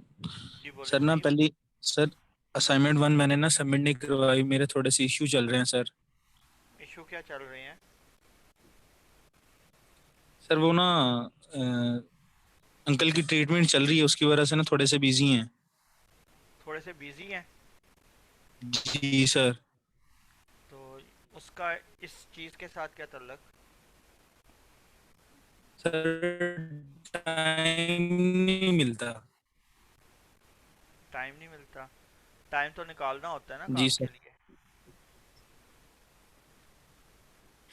जी बोलो सर ना जी। पहले सर असाइनमेंट 1 मैंने ना सबमिट नहीं करवाई, मेरे थोड़े से इश्यू चल रहे हैं सर। इशू क्या चल रहे हैं? सर वो ना अंकल की ट्रीटमेंट चल रही है, उसकी वजह से ना थोड़े से बिजी हैं। थोड़े से बिजी हैं? जी सर। तो उसका इस चीज़ के साथ क्या ताल्लुक? सर टाइम नहीं मिलता। टाइम नहीं मिलता? टाइम तो निकालना होता है ना जी काम के सर। लिए।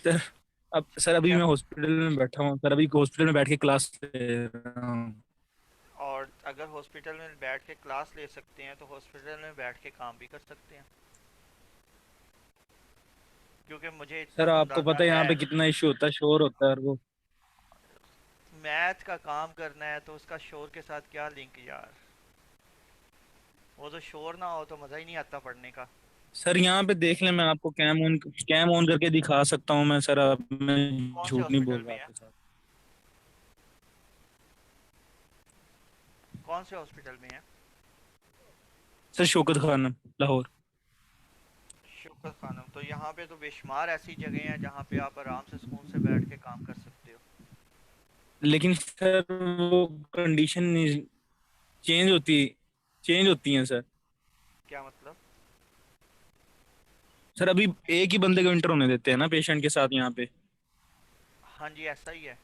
सर अब सर अभी क्या? मैं हॉस्पिटल में बैठा हूँ सर, अभी हॉस्पिटल में बैठ के क्लास ले रहा हूँ। और अगर हॉस्पिटल में बैठ के क्लास ले सकते हैं तो हॉस्पिटल में बैठ के काम भी कर सकते हैं, क्योंकि मुझे इतना सर तो आपको अंदाजा पता है यहाँ है। पे कितना इश्यू होता है, शोर होता है और वो। मैथ का काम करना है तो उसका शोर के साथ क्या लिंक यार? वो तो शोर ना हो तो मज़ा ही नहीं आता पढ़ने का। सर यहाँ पे देख लें, मैं आपको कैम ऑन करके दिखा सकता हूँ मैं सर, अब मैं कौन से झूठ नहीं बोल हॉस्पिटल रहा में है? आपके साथ। कौन से हॉस्पिटल में है? सर शौकत खानम लाहौर। शौकत खानम। तो यहाँ पे तो बेशुमार ऐसी जगह हैं जहाँ पे आप आराम से सुकून से बैठ के काम कर सकते हो। लेकिन सर वो कंडीशन चेंज होती चेंज होती हैं सर। क्या मतलब? सर अभी एक ही बंदे को इंटर होने देते हैं ना पेशेंट के साथ यहाँ पे। हाँ जी ऐसा ही है।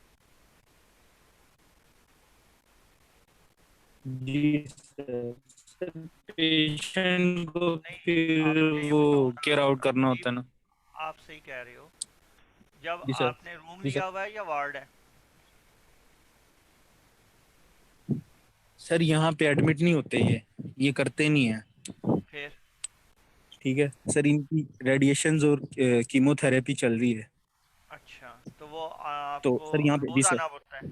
जी सर। सर पेशेंट को नहीं आप फिर मुझे ये वो बताओ केयर आउट ना करना अभी, होता है ना। आप सही कह रहे हो। जब जी सर। आपने रूम जी लिया सर। हुआ है या वार्ड है? सर यहाँ पे एडमिट नहीं होते, ये करते नहीं है। फिर? ठीक है सर, इनकी रेडिएशंस और कीमोथेरेपी चल रही है। अच्छा तो वो तो आपको सर यहाँ पे जी रोज सर। आना पड़ता है?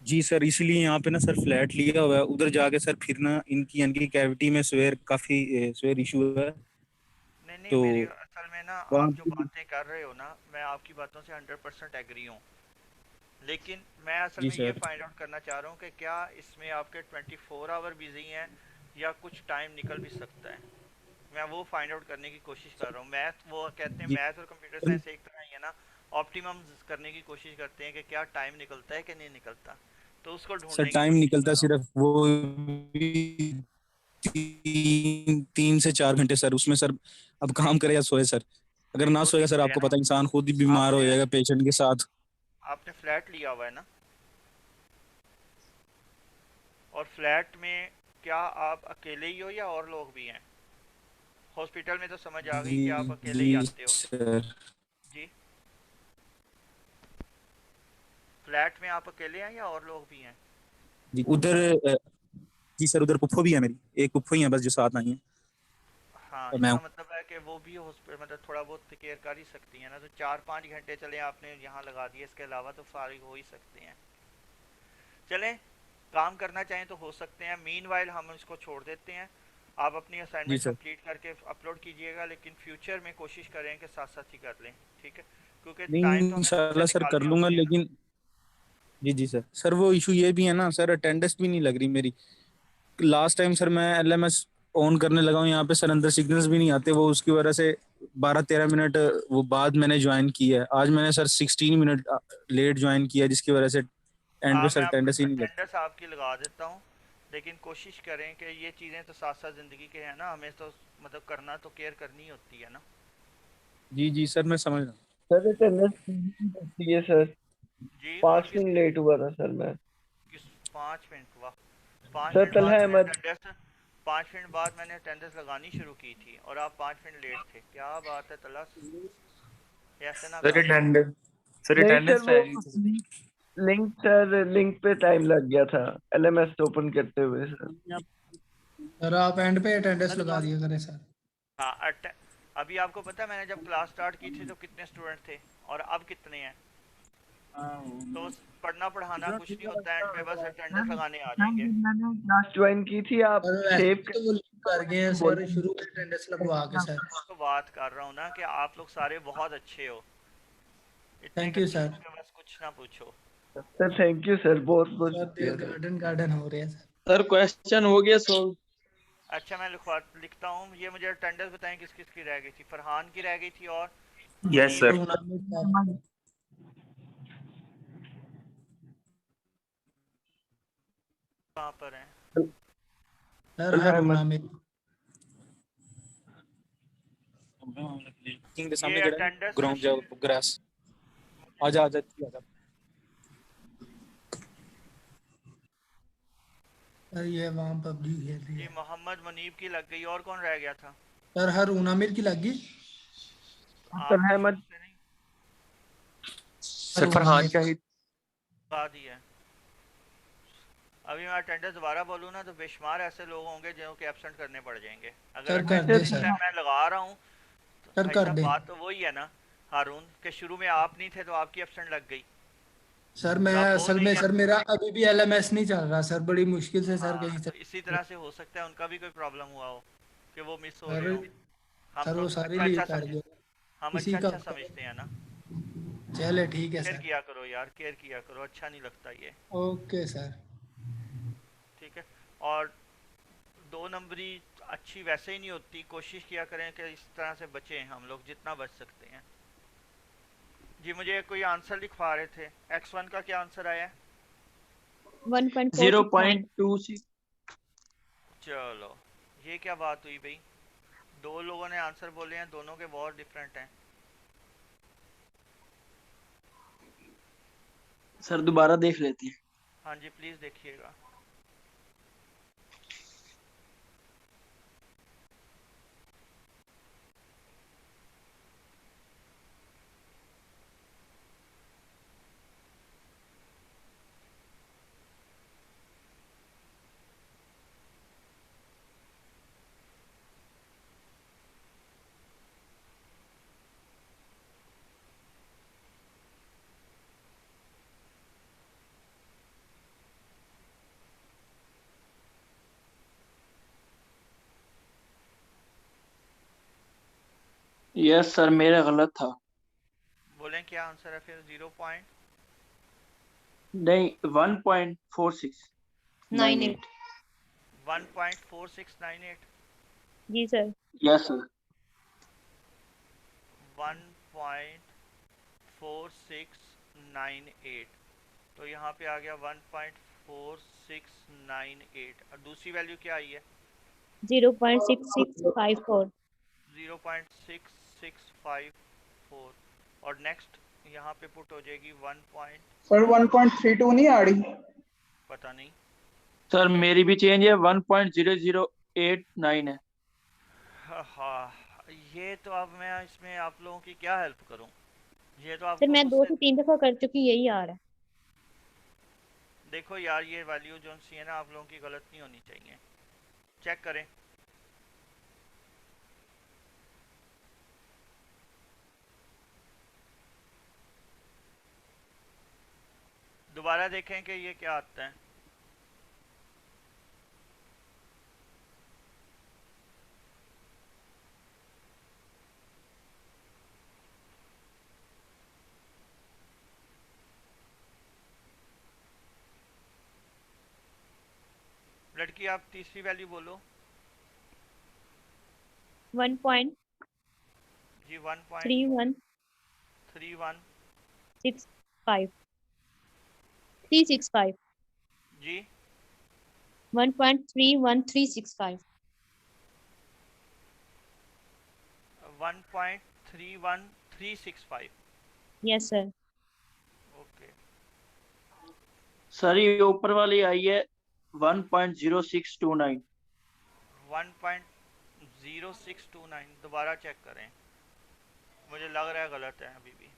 जी सर, इसलिए यहाँ पे ना सर फ्लैट लिया हुआ है, उधर जाके सर फिर ना इनकी इनकी कैविटी में स्वेयर काफी स्वेयर इशू है। नहीं नहीं, तो मेरी असल में ना वहाँ आप जो बातें कर रहे हो ना, मैं आपकी बातों से 100% एग्री हूँ। लेकिन मैं असल जी में ये सर। फाइंड आउट करना चाह रहा हूँ कि क्या इसमें आपके 24 आवर बिजी हैं या कुछ टाइम निकल भी सकता है। मैं वो फाइंड आउट करने की कोशिश कर रहा हूँ। मैथ, वो कहते हैं जी मैथ और कंप्यूटर सर। साइंस एक तरह ही है ना, ऑप्टिमम करने की कोशिश करते हैं कि क्या टाइम निकलता है कि नहीं निकलता, तो उसको सर ढूंढने की टाइम कोशिश कर निकलता रहा हूँ। सिर्फ वो भी 3 से 4 घंटे सर, उसमें सर अब नहीं काम करे या सोए सर। अगर नहीं, ना दो सोएगा चीज़ सर हो गया आपको ना। पता इंसान खुद ही बीमार हो आपने जाएगा पेशेंट के साथ। आपने फ्लैट लिया हुआ है ना, और फ्लैट में क्या आप अकेले ही हो या और लोग भी हैं? हॉस्पिटल में तो समझ आ गई जी कि आप अकेले जी ही आते हो। सर। जी, फ्लैट में आप अकेले हैं या और लोग भी हैं? जी उधर जी सर, उधर पुप्पो भी है, मेरी एक पुप्पो ही है बस जो साथ आई है। हाँ, और मैं इसका हूँ। मतलब है कि वो भी हॉस्पिटल मतलब थोड़ा बहुत केयर कर ही सकती हैं ना। तो 4-5 घंटे चले आपने यहाँ लगा दिए, इसके अलावा तो फारिग हो ही सकते हैं। चलें, काम करना चाहें तो हो सकते हैं। मीनवाइल हम इसको छोड़ देते हैं। आप अपनी जी असाइनमेंट सर। कंप्लीट करके अपलोड कीजिएगा, लेकिन फ्यूचर में कोशिश करें कि साथ साथ ही कर लें, ठीक है? क्योंकि टाइम नहीं तो हमें खुद से इंशाल्लाह सर कर निकालने लूंगा, होते हैं ना। लेकिन जी जी सर। सर वो इशू ये भी है ना सर, अटेंडेंस भी नहीं लग रही मेरी। लास्ट टाइम सर मैं एलएमएस ऑन करने लगा हूँ यहाँ पे सर, अंदर सिग्नल्स भी नहीं आते, वो उसकी वजह से 12-13 मिनट वो बाद मैंने ज्वाइन किया है। आज मैंने सर 16 मिनट लेट ज्वाइन किया, जिसकी वजह से एंड पे मैं सर आपको अटेंडेंस ही नहीं लगती। अटेंडेंस आपकी लगा देता हूँ, लेकिन कोशिश करें कि ये चीज़ें तो साथ साथ ज़िंदगी के हैं ना, हमें तो मतलब करना तो केयर करनी होती है ना। जी जी सर, मैं समझ रहा हूँ। सर अटेंडेंस लगती है सर। जी 5 किस मिनट लेट हुआ था सर मैं। 5 मिनट? वाह, 5 सर मिनट तलहा बाद मैंने अहमद। अटेंडेंस 5 मिनट बाद मैंने अटेंडेंस लगानी शुरू की थी और आप 5 मिनट लेट थे। क्या बात है तला, ऐसे ना सर काम हो। अटेंडेंस सर नहीं सर अटेंडेंस वो रह गई थी। लिंक पे टाइम लग गया था एलएमएस ओपन करते हुए सर। सर आप एंड पे अटेंडेंस लगा दिया करें सर। हाँ अभी आपको पता है मैंने जब क्लास स्टार्ट की थी तो कितने स्टूडेंट थे और अब कितने हैं? तो पढ़ना पढ़ाना कुछ नहीं होता, एंड पे बस अटेंडेंस लगाने आ जाएंगे। मैंने क्लास ज्वाइन की थी आप सर वैसे सेव भी तो वो लिंक कर गए हैं सर शुरू में अटेंडेंस लगवा के सर। तो बात कर रहा हूँ ना कि आप लोग सारे बहुत अच्छे हो, इतने थैंक यू अच्छे हो सर। कि बस कुछ ना पूछो। सर थैंक यू सर, बहुत बहुत सर शुक्रिया देर सर। गार्डन हो रहे हैं सर। सर क्वेश्चन हो गया सॉल्व। अच्छा मैं लिखता हूँ। ये मुझे अटेंडेंस बताएं किस किस की रह गई थी? फरहान की रह गई थी और यस मुनीब सर। कहाँ पर हैं? सर हारून आमिर। किंग के ये सामने जरा अटेंडेंस ग्राउंड जाओ ग्रास। आजा आजा आजा। सर ये वहाँ पबजी खेल रही जी है। मोहम्मद मुनीब की लग गई, और कौन रह गया था? सर हारून आमिर की लगी। आपके शुरू से नहीं सर फरहान का ही लगा दी है। अभी मैं अटेंडेंस दोबारा बोलूँ ना तो बेशुमार ऐसे लोग होंगे जो कि एब्सेंट करने पड़ जाएंगे। अगर सर कर अटेंडेंस दे इस सर। टाइम मैं लगा रहा हूँ तो सर भाई कर साहब दे। बात तो वही है ना हारून, के शुरू में आप नहीं थे तो आपकी एब्सेंट लग गई। सर मैं अब दो असल नहीं में है सर मेरा अभी भी एलएमएस नहीं चल रहा सर, बड़ी मुश्किल से सर कहीं हाँ, से। तो इसी तरह से हो सकता है उनका भी कोई प्रॉब्लम हुआ हो कि वो मिस हो सर गए हो। हम सर तो वो सारे अच्छा लिए अच्छा कर समझे, गया हम इसी अच्छा का। अच्छा समझते हैं ना। चले ठीक है केयर सर। किया करो यार, केयर किया करो, अच्छा नहीं लगता ये। Okay sir. ठीक है। और 2 नंबरी अच्छी वैसे ही नहीं होती, कोशिश किया करें कि इस तरह से बचें हम लोग जितना बच सकते हैं। जी मुझे कोई आंसर लिखवा रहे थे, x1 का क्या आंसर आया? 1.469। 0.26। चलो ये क्या बात हुई भाई, दो लोगों ने आंसर बोले हैं, दोनों के बहुत डिफरेंट हैं। सर दोबारा देख लेते हैं। हाँ जी प्लीज़ देखिएगा। यस सर मेरा गलत था। बोलें क्या आंसर है फिर? 0 पॉइंट नहीं 1.4698। 1.4698। जी सर। Yes sir. 1.4698 तो यहाँ पे आ गया 1.4698 और दूसरी वैल्यू क्या आई है? 0.6654। 0.6654 और नेक्स्ट यहाँ पे पुट हो जाएगी 1 पॉइंट, सर 1.32 नहीं आ रही? पता नहीं। सर मेरी भी चेंज है 1.0089 है। हाँ ये तो अब मैं इसमें आप लोगों की क्या हेल्प करूं, ये तो सर आपको मैं खुद 2 से से 3 दफा कर चुकी, यही आ रहा है। देखो यार, ये वैल्यू जो सी है ना आप लोगों की गलत नहीं होनी चाहिए, चेक करें। दोबारा देखें कि ये क्या आता है। लड़की आप तीसरी वैल्यू बोलो। 1 पॉइंट जी 1.3165 365 जी 1.31365 1.31365 yes sir ओके सर ये ऊपर वाली आई है 1.0629। 1.0629 दोबारा चेक करें, मुझे लग रहा है गलत है अभी भी।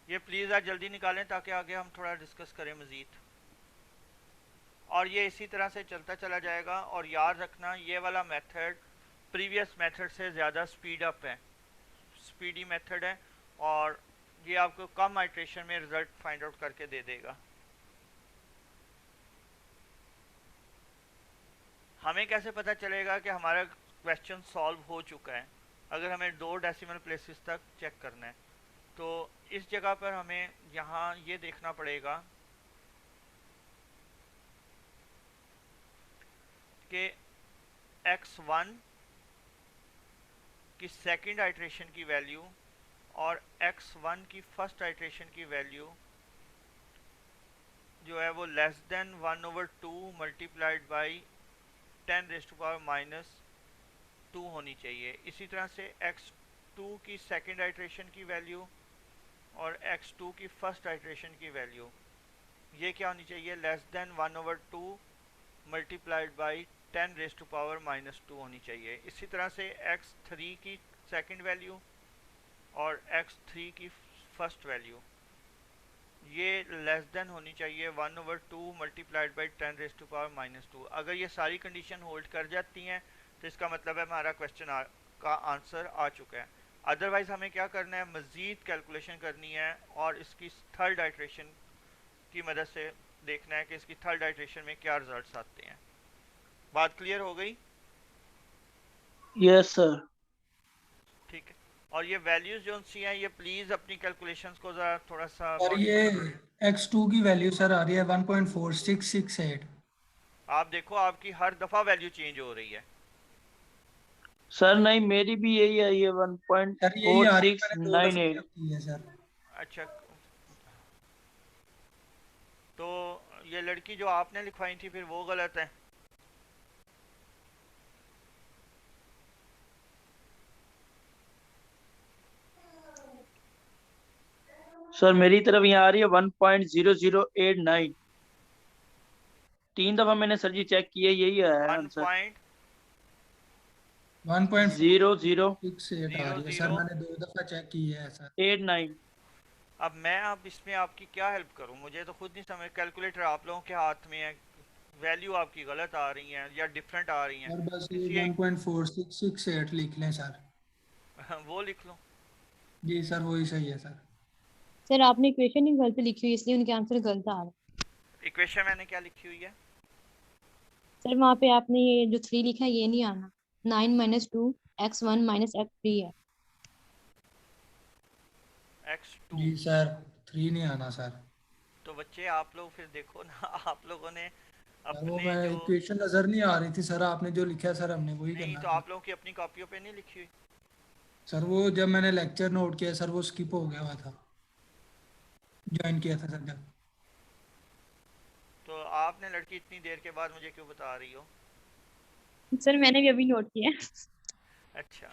ये प्लीज़ आज जल्दी निकालें ताकि आगे हम थोड़ा डिस्कस करें मज़ीद। और ये इसी तरह से चलता चला जाएगा। और याद रखना ये वाला मेथड प्रीवियस मेथड से ज़्यादा स्पीड अप है, स्पीडी मेथड है, और ये आपको कम आइट्रेशन में रिज़ल्ट फाइंड आउट करके दे देगा। हमें कैसे पता चलेगा कि हमारा क्वेश्चन सॉल्व हो चुका है? अगर हमें 2 डेसिमल प्लेसेस तक चेक करना है तो इस जगह पर हमें यहाँ ये देखना पड़ेगा कि x1 की सेकंड आइट्रेशन की वैल्यू और x1 की फर्स्ट आइट्रेशन की वैल्यू जो है वो लेस देन 1/2 मल्टीप्लाइड बाई 10⁻⁻2 होनी चाहिए। इसी तरह से x2 की सेकंड आइट्रेशन की वैल्यू और x2 की फर्स्ट आइट्रेशन की वैल्यू ये क्या होनी चाहिए? लेस देन 1/2 मल्टीप्लाइड बाई 10⁻⁻2 होनी चाहिए। इसी तरह से x3 की सेकंड वैल्यू और x3 की फर्स्ट वैल्यू ये लेस देन होनी चाहिए 1/2 मल्टीप्लाइड बाई 10⁻⁻2। अगर ये सारी कंडीशन होल्ड कर जाती हैं तो इसका मतलब है हमारा क्वेश्चन का आंसर आ चुका है। अदरवाइज़ हमें क्या करना है, मज़ीद कैलकुलेशन करनी है और इसकी थर्ड आइट्रेशन की मदद से देखना है कि इसकी थर्ड आइट्रेशन में क्या रिजल्ट्स आते हैं। बात क्लियर हो गई? Yes sir. ठीक है। और ये वैल्यूज जो सी हैं ये प्लीज़ अपनी कैलकुलेशंस को ज़रा थोड़ा सा और ये x2 की वैल्यू सर आ रही है 1.4668। आप देखो आपकी हर दफ़ा वैल्यू चेंज हो रही है। सर नहीं, मेरी भी यही आई है सर यही आ रही है, मैंने 2 दफा 1.4698। चेक की है सर। अच्छा, तो ये लड़की जो आपने लिखवाई थी फिर वो गलत है? सर मेरी तरफ यहाँ आ रही है 1.0089। 3 दफा मैंने सर जी चेक किया, यही आया है आंसर। 1.4668 आ रही है सर, मैंने 2 दफा चेक की है सर। 89। अब मैं अब इसमें आपकी क्या हेल्प करूं? मुझे तो खुद नहीं समझ। कैलकुलेटर आप लोगों के हाथ में है, वैल्यू आपकी गलत आ रही हैं या डिफरेंट आ रही हैं। और बस ये 1.4668 लिख लें सर। वो लिख लो। जी सर वही सही है सर। सर आपने इक्वेशन ही गलत लिखी हुई इसलिए उनके आंसर गलत आ रहा है। इक्वेशन मैंने क्या लिखी हुई है? सर वहाँ पे आपने ये जो 3 लिखा है ये नहीं आना, 9 - 2 x1 - x3 है। x2 जी सर 3 नहीं आना सर। तो बच्चे आप लोग फिर देखो ना, आप लोगों ने वो अपने मैं जो इक्वेशन नजर नहीं आ रही थी सर, आपने जो लिखा है सर हमने वही नहीं, करना तो था आप लोगों की अपनी कॉपियों पे नहीं लिखी हुई? सर। वो जब मैंने लेक्चर नोट किया सर वो स्किप हो गया हुआ था, ज्वाइन किया था सर जब। तो आपने लड़की इतनी देर के बाद मुझे क्यों बता रही हो? सर मैंने भी अभी नोट किया है। अच्छा,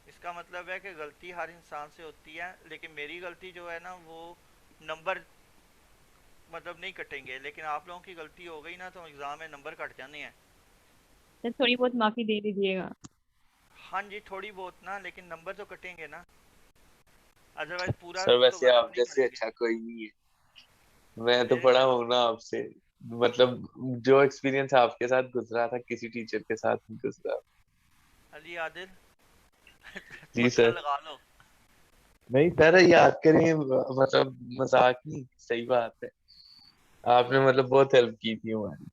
इसका मतलब है कि गलती हर इंसान से होती है, लेकिन मेरी गलती जो है ना वो नंबर मतलब नहीं कटेंगे, लेकिन आप लोगों की गलती हो गई ना तो एग्ज़ाम में नंबर कट जाने हैं। सर थोड़ी बहुत माफी दे दीजिएगा। हाँ जी थोड़ी बहुत ना, लेकिन नंबर तो कटेंगे ना, अदरवाइज पूरा सर तो वैसे गलत आप नहीं जैसे करेंगे। अच्छा कोई नहीं है, मैं तो मेरे पढ़ा हूँ ना आपसे। मतलब जो एक्सपीरियंस आपके साथ गुजरा था किसी टीचर के साथ नहीं गुजरा। अली आदिल जी पक्का सर। लगा लो। नहीं सर याद करें, मतलब मजाक नहीं, सही बात है। आपने मतलब बहुत हेल्प की थी हमारी।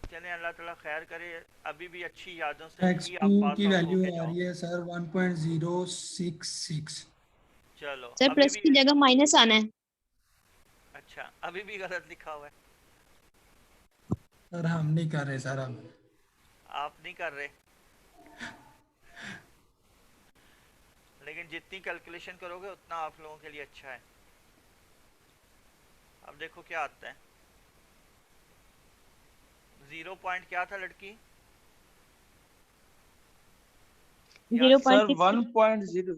चलें, अल्लाह ताला खैर करे। अभी भी अच्छी यादों से ही x2 आप पास की आउट वैल्यू होके आ जाओ। रही है सर 1.066। चलो सर अभी प्लस भी। की जगह माइनस आना है। अच्छा, अभी भी गलत लिखा हुआ है। सर हम नहीं कर रहे सर हम। आप नहीं कर रहे, लेकिन जितनी कैलकुलेशन करोगे उतना आप लोगों के लिए अच्छा है। अब देखो क्या आता है। 0 पॉइंट क्या था लड़की? यहाँ से सर 0.6। 1.0।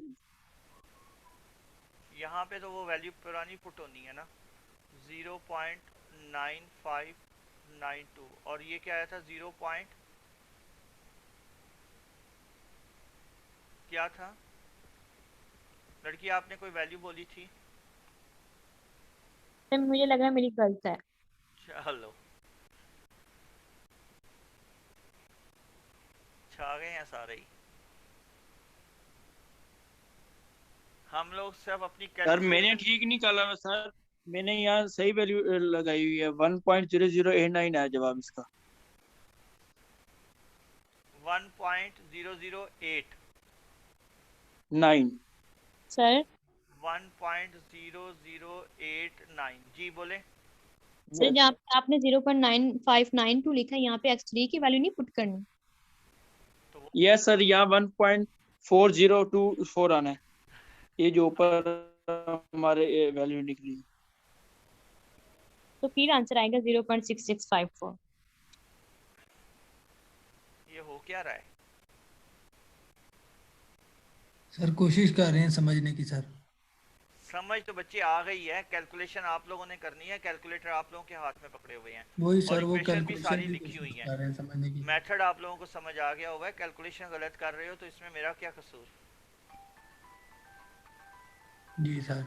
यहाँ पे तो वो वैल्यू पुरानी पुट होनी है ना, 0.9592। और ये क्या आया था? 0 पॉइंट क्या था लड़की? आपने कोई वैल्यू बोली थी। सर मुझे लग रहा है मेरी गलत है। चलो, छा गए हैं सारे ही। हम लोग सब अपनी सर मैंने कैलकुलेशन। ठीक निकाला है सर, मैंने यहाँ सही वैल्यू लगाई हुई है, 1.0089 है जवाब इसका। 1.008। 9। सर 1.0089 जी बोले। सर जहाँ पे आपने 0.9592 लिखा है यहाँ पे x3 की वैल्यू नहीं पुट करनी। यस सर, यहाँ 1.4024 आना है, ये जो ऊपर हमारे वैल्यू निकली। तो फिर आंसर आएगा 0.6654। ये हो क्या रहा है? सर कोशिश कर रहे हैं समझने की सर। समझ तो बच्चे आ गई है, कैलकुलेशन आप लोगों ने करनी है। कैलकुलेटर आप लोगों के हाथ में पकड़े हुए हैं वही और सर वो इक्वेशन भी कैलकुलेशन सारी की लिखी हुई कोशिश हैं। कर रहे हैं समझने की। मेथड आप लोगों को समझ आ गया होगा, कैलकुलेशन गलत कर रहे हो तो इसमें मेरा क्या कसूर? जी सर।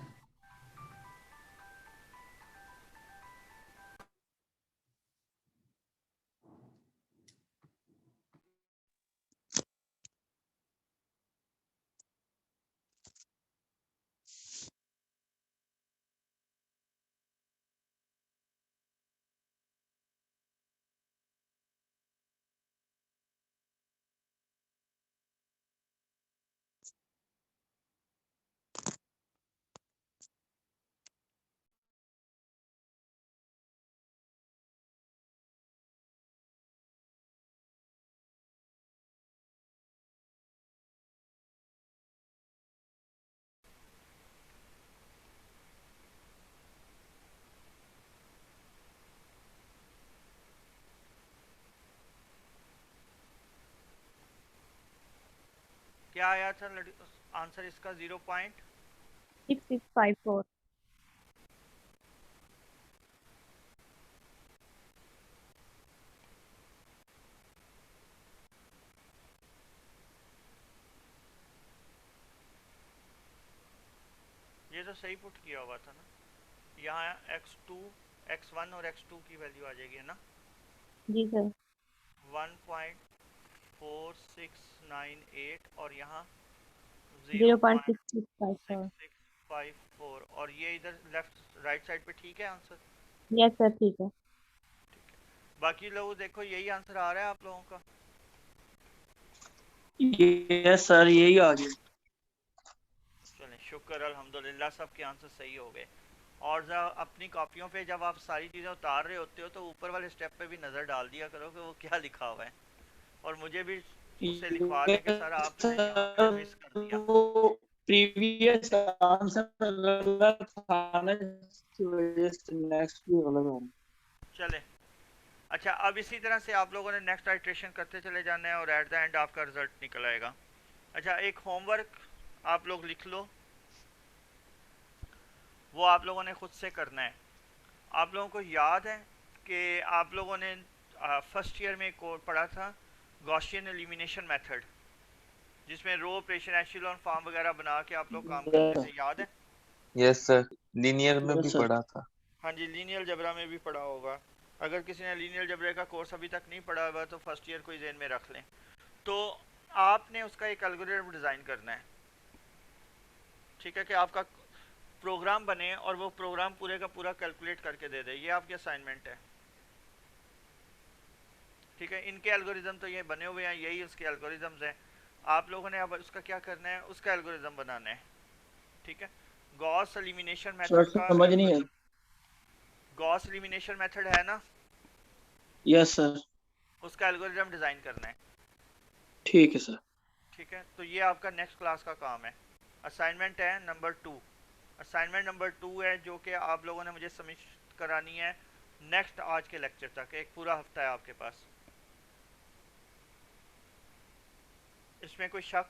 क्या आया था आंसर इसका? 6654। ये तो सही पुट किया हुआ था ना। यहाँ x2 x1 और x2 की वैल्यू आ जाएगी, है ना? जी सर। 1.4698 और यहाँ 0.6654। 0.6654। और ये इधर लेफ्ट राइट साइड पे ठीक है आंसर? यस सर ठीक है। बाकी लोग देखो यही आंसर आ रहा है आप लोगों का। यस सर, यही आ गया। चलें, शुक्र अल्हम्दुलिल्लाह, सबके आंसर सही हो गए। और अपनी कॉपियों पे जब आप सारी चीज़ें उतार रहे होते हो तो ऊपर वाले स्टेप पे भी नज़र डाल दिया करो कि वो क्या लिखा हुआ है, और मुझे भी उससे लिखवा दें कि सर आपने यहाँ पे मिस कर दिया। प्रीवियस आंसर गलत था ना, इसकी वजह से नेक्स्ट भी गलत हो रहा। चलें, अच्छा अब इसी तरह से आप लोगों ने नेक्स्ट आइट्रेशन करते चले जाना है और एट द एंड आपका रिजल्ट निकल आएगा। अच्छा, एक होमवर्क आप लोग लिख लो, वो आप लोगों ने खुद से करना है। आप लोगों को याद है कि आप लोगों ने फर्स्ट ईयर में कोड पढ़ा था गॉसियन एलिमिनेशन मेथड, जिसमें रो ऑपरेशन एशेलॉन फॉर्म वगैरह बना के आप लोग काम करते थे, याद है? यस सर, लीनियर में भी सर पढ़ा था। हाँ जी, लीनियर जबरा में भी पढ़ा होगा। अगर किसी ने लीनियर जबरे का कोर्स अभी तक नहीं पढ़ा हुआ तो फर्स्ट ईयर को ही ज़हन में रख लें। तो आपने उसका एक एल्गोरिथम डिज़ाइन करना है। ठीक है, कि आपका प्रोग्राम बने और वो प्रोग्राम पूरे का पूरा कैलकुलेट करके दे दे। ये आपकी असाइनमेंट है, ठीक है। इनके एल्गोरिदम तो ये बने हुए हैं, यही उसके एल्गोरिदम्स हैं। आप लोगों ने अब उसका क्या करना है, उसका एल्गोरिदम बनाना है, ठीक है। गॉस एलिमिनेशन मेथड का समझ नहीं है। गॉस एलिमिनेशन मेथड है ना, यस सर। उसका एल्गोरिदम डिज़ाइन करना है, ठीक है सर। ठीक है। तो ये आपका नेक्स्ट क्लास का काम है। असाइनमेंट है नंबर 2, असाइनमेंट नंबर 2 है जो कि आप लोगों ने मुझे सबमिट करानी है नेक्स्ट आज के लेक्चर तक। एक पूरा हफ्ता है आपके पास। इसमें कोई शक?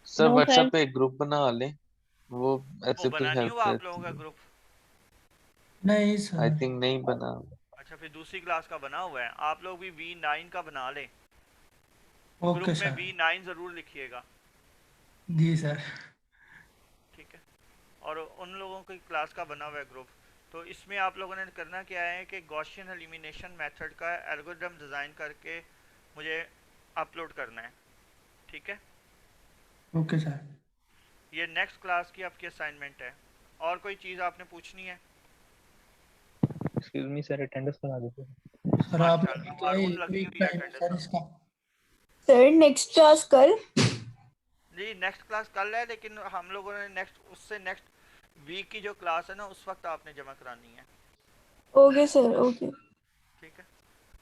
Sir No, WhatsApp sir. पे एक ग्रुप बना लें, वो ऐसे कोई बना नहीं हेल्प हुआ आप करती लोगों का है। ग्रुप? नहीं आई सर। थिंक नहीं बना। अच्छा, फिर दूसरी क्लास का बना हुआ है। आप लोग भी V9 का बना लें। ओके ग्रुप में सर। V9 ज़रूर लिखिएगा, जी सर। ठीक है। और उन लोगों की क्लास का बना हुआ है ग्रुप। तो इसमें आप लोगों ने करना क्या है कि गॉसियन एलिमिनेशन मेथड का एल्गोरिदम डिज़ाइन करके मुझे अपलोड करना है, ठीक है। Okay sir. ये नेक्स्ट क्लास की आपकी असाइनमेंट है। और कोई चीज़ आपने पूछनी है? एक्सक्यूज मी सर, अटेंडेंस लगा दीजिए। सर आपने माशाल्लाह, क्या मारून एक लगी वीक हुई है टाइम है अटेंडेंस। सर इसका? सर नेक्स्ट क्लास कल? जी नेक्स्ट क्लास कल है, लेकिन हम लोगों ने उससे नेक्स्ट वीक की जो क्लास है ना, उस वक्त आपने जमा करानी है, ओके सर, ओके। ठीक है।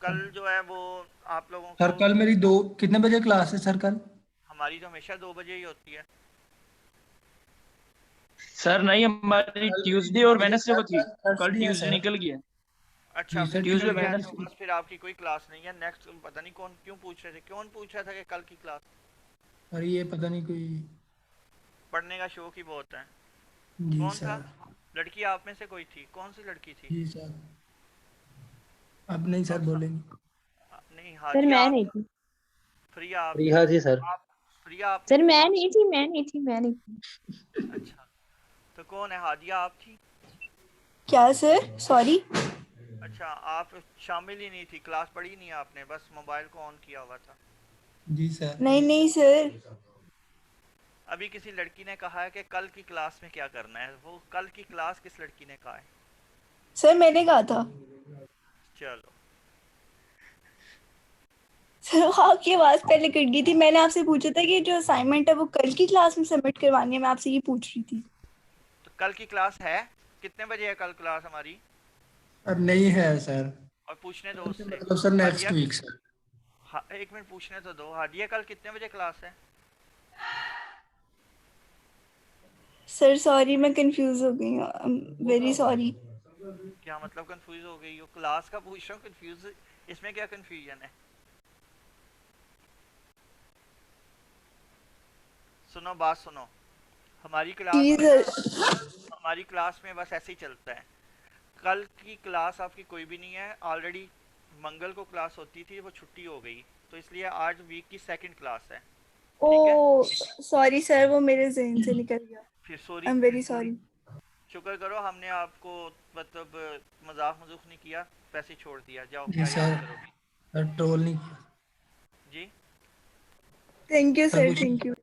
कल जो है वो आप लोगों सर को, कल मेरी कितने बजे क्लास है सर कल? हमारी तो हमेशा 2 बजे ही होती है। सर नहीं, हमारी कल मेरी ट्यूसडे 2 और बजे वेडनेसडे को सर, थी। कल कल थर्सडे है ट्यूसडे सर। निकल गया। अच्छा, जी फिर सर ट्यूसडे ठीक है, वेडनेसडे। तो बस फिर आपकी कोई क्लास नहीं है नेक्स्ट। पता नहीं कौन क्यों पूछ रहे थे, कौन पूछ रहा था कि कल की क्लास? और ये पता नहीं कोई। पढ़ने का शौक ही बहुत है। जी कौन था? सर। लड़की आप में से कोई थी? कौन सी लड़की थी? जी सर। अब नहीं सर और बोलेंगे। नहीं, सर हादिया मैं आप, नहीं थी। प्रिया आप में प्रिया से, जी सर। आप प्रिया आप में सर से मैं कौन? नहीं थी, मैं नहीं थी, मैं नहीं थी। अच्छा, तो कौन है? हादिया आप थी? क्या सर? सॉरी। अच्छा, आप शामिल ही नहीं थी, क्लास पढ़ी नहीं आपने, बस मोबाइल को ऑन किया हुआ था। जी सर। नहीं नहीं सर। अभी किसी लड़की ने कहा है कि कल की क्लास में क्या करना है। वो कल की क्लास किस लड़की ने कहा है? सर मैंने कहा था। चलो, सर आपकी आवाज पहले कट गई थी। मैंने आपसे पूछा था कि जो असाइनमेंट है वो कल की क्लास में सबमिट करवानी है, मैं आपसे ये पूछ रही थी। तो कल की क्लास है? कितने बजे है कल क्लास हमारी? अब नहीं है सर। और पूछने दो उससे। मतलब sir next Hadiya, week sir. एक मिनट पूछने तो दो। हादिया कल कितने बजे क्लास है? सर सॉरी, मैं कंफ्यूज हो गई हूँ, वेरी सॉरी। क्या मतलब कंफ्यूज हो गई हो? क्लास का पूछ रहा हूँ, कंफ्यूज इसमें क्या कंफ्यूजन है? सुनो, बात सुनो। हमारी क्लास जी में ना, सर। हमारी क्लास में बस ऐसे ही चलता है। कल की क्लास आपकी कोई भी नहीं है। ऑलरेडी मंगल को क्लास होती थी, वो छुट्टी हो गई, तो इसलिए आज वीक की सेकंड क्लास है। ओ सॉरी सर, वो मेरे जहन से निकल गया। फिर आई सॉरी, एम वेरी सॉरी। शुक्र करो हमने आपको मतलब मजाक मजूक नहीं किया, पैसे ही छोड़ दिया। जाओ जी क्या सर। याद करोगी सर ट्रोल नहीं किया। जी। थैंक यू सर सर, कुछ थैंक यू।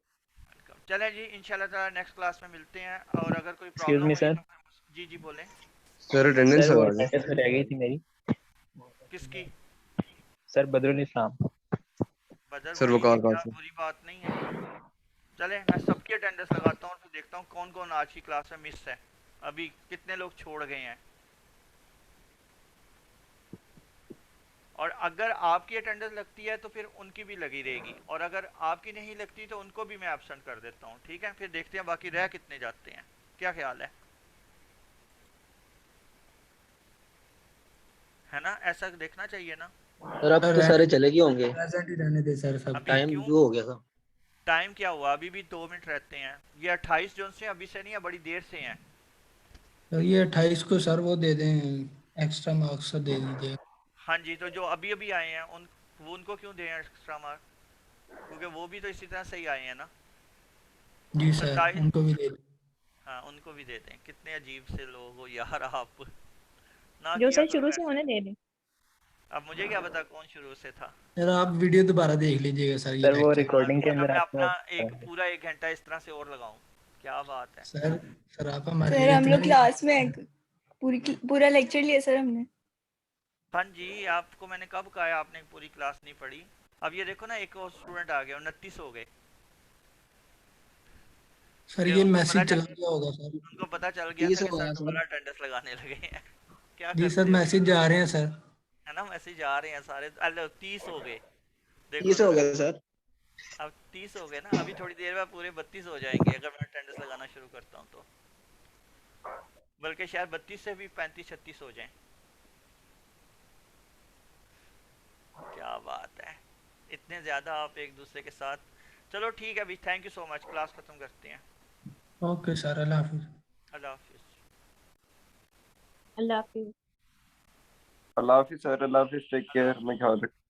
चलें जी, इंशाल्लाह ताला नेक्स्ट क्लास में मिलते हैं। और अगर कोई एक्सक्यूज प्रॉब्लम मी हुई सर। तो जी जी बोलें। सर अटेंडेंस लगा दें। अटेंडेंस में रह गई थी मेरी। किसकी? सर बदरुल इस्लाम। बदर सर भाई, वकार क्या कासिम। बुरी बात नहीं है। चले, मैं सबकी अटेंडेंस लगाता हूँ, फिर देखता हूँ कौन कौन आज की क्लास में मिस है। अभी कितने लोग छोड़ गए हैं। और अगर आपकी अटेंडेंस लगती है तो फिर उनकी भी लगी रहेगी, और अगर आपकी नहीं लगती तो उनको भी मैं एब्सेंट कर देता हूँ, ठीक है। फिर देखते हैं बाकी रह कितने जाते हैं। क्या ख्याल है ना? ऐसा देखना चाहिए ना। सर अब तो सारे चले गए होंगे। प्रेजेंट ही रहने दे सर सब। अभी टाइम क्यों? जो हो गया था। टाइम क्या हुआ? अभी भी 2 मिनट रहते हैं। ये 28 जून से अभी से नहीं है, बड़ी देर से हैं। तो ये 28 को सर वो दे दें, एक्स्ट्रा मार्क्स दे दीजिए। हाँ जी, तो जो अभी अभी आए हैं वो उनको क्यों दें एक्स्ट्रा मार्क? क्योंकि वो भी तो इसी तरह से ही आए हैं ना। जी सर 27, उनको भी दे दें। हाँ उनको भी दे दें। कितने अजीब से लोग हो यार आप। ना जो किया सर करो शुरू से ऐसे। होने दे दें। अब मुझे क्या पता कौन शुरू से था। सर आप वीडियो दोबारा देख लीजिएगा सर ये सर वो लेक्चर। रिकॉर्डिंग के वरना अंदर मैं आपको अपना एक पूरा 1 घंटा इस तरह से और लगाऊं, क्या बात है। सर सर आप हमारे सर लिए हम इतना लोग क्लास में पूरा लेक्चर लिया सर हमने। हाँ जी, आपको मैंने कब कहा है आपने पूरी क्लास नहीं पढ़ी। अब ये देखो ना, एक और स्टूडेंट आ गया, 29 हो गए। सर ये ये उनको मैसेज पता चला चल गया होगा सर। उनको पता चल गया था कि सर दोबारा अटेंडेंस लगाने लगे हैं। क्या जी सर करते हो, मैसेज जा रहे हैं सर। है ना, मैसेज आ रहे हैं सारे। अरे 30 हो गए, देखो 30 हो जरा। गए सर। अब 30 हो गए ना, अभी थोड़ी देर में पूरे 32 हो जाएंगे अगर मैं अटेंडेंस लगाना शुरू करता हूँ तो। बल्कि शायद 32 से भी 35-36 हो जाएं। क्या बात है, इतने ज्यादा आप एक दूसरे के साथ। चलो ठीक है अभी, thank you so much, class खत्म करते हैं। ओके सर अल्लाह हाफिज। अल्लाह हाफिज। अल्लाह हाफिज। अल्लाह हाफिज सर, अल्लाह हाफिज, टेक केयर, अपना ख्याल रखिए।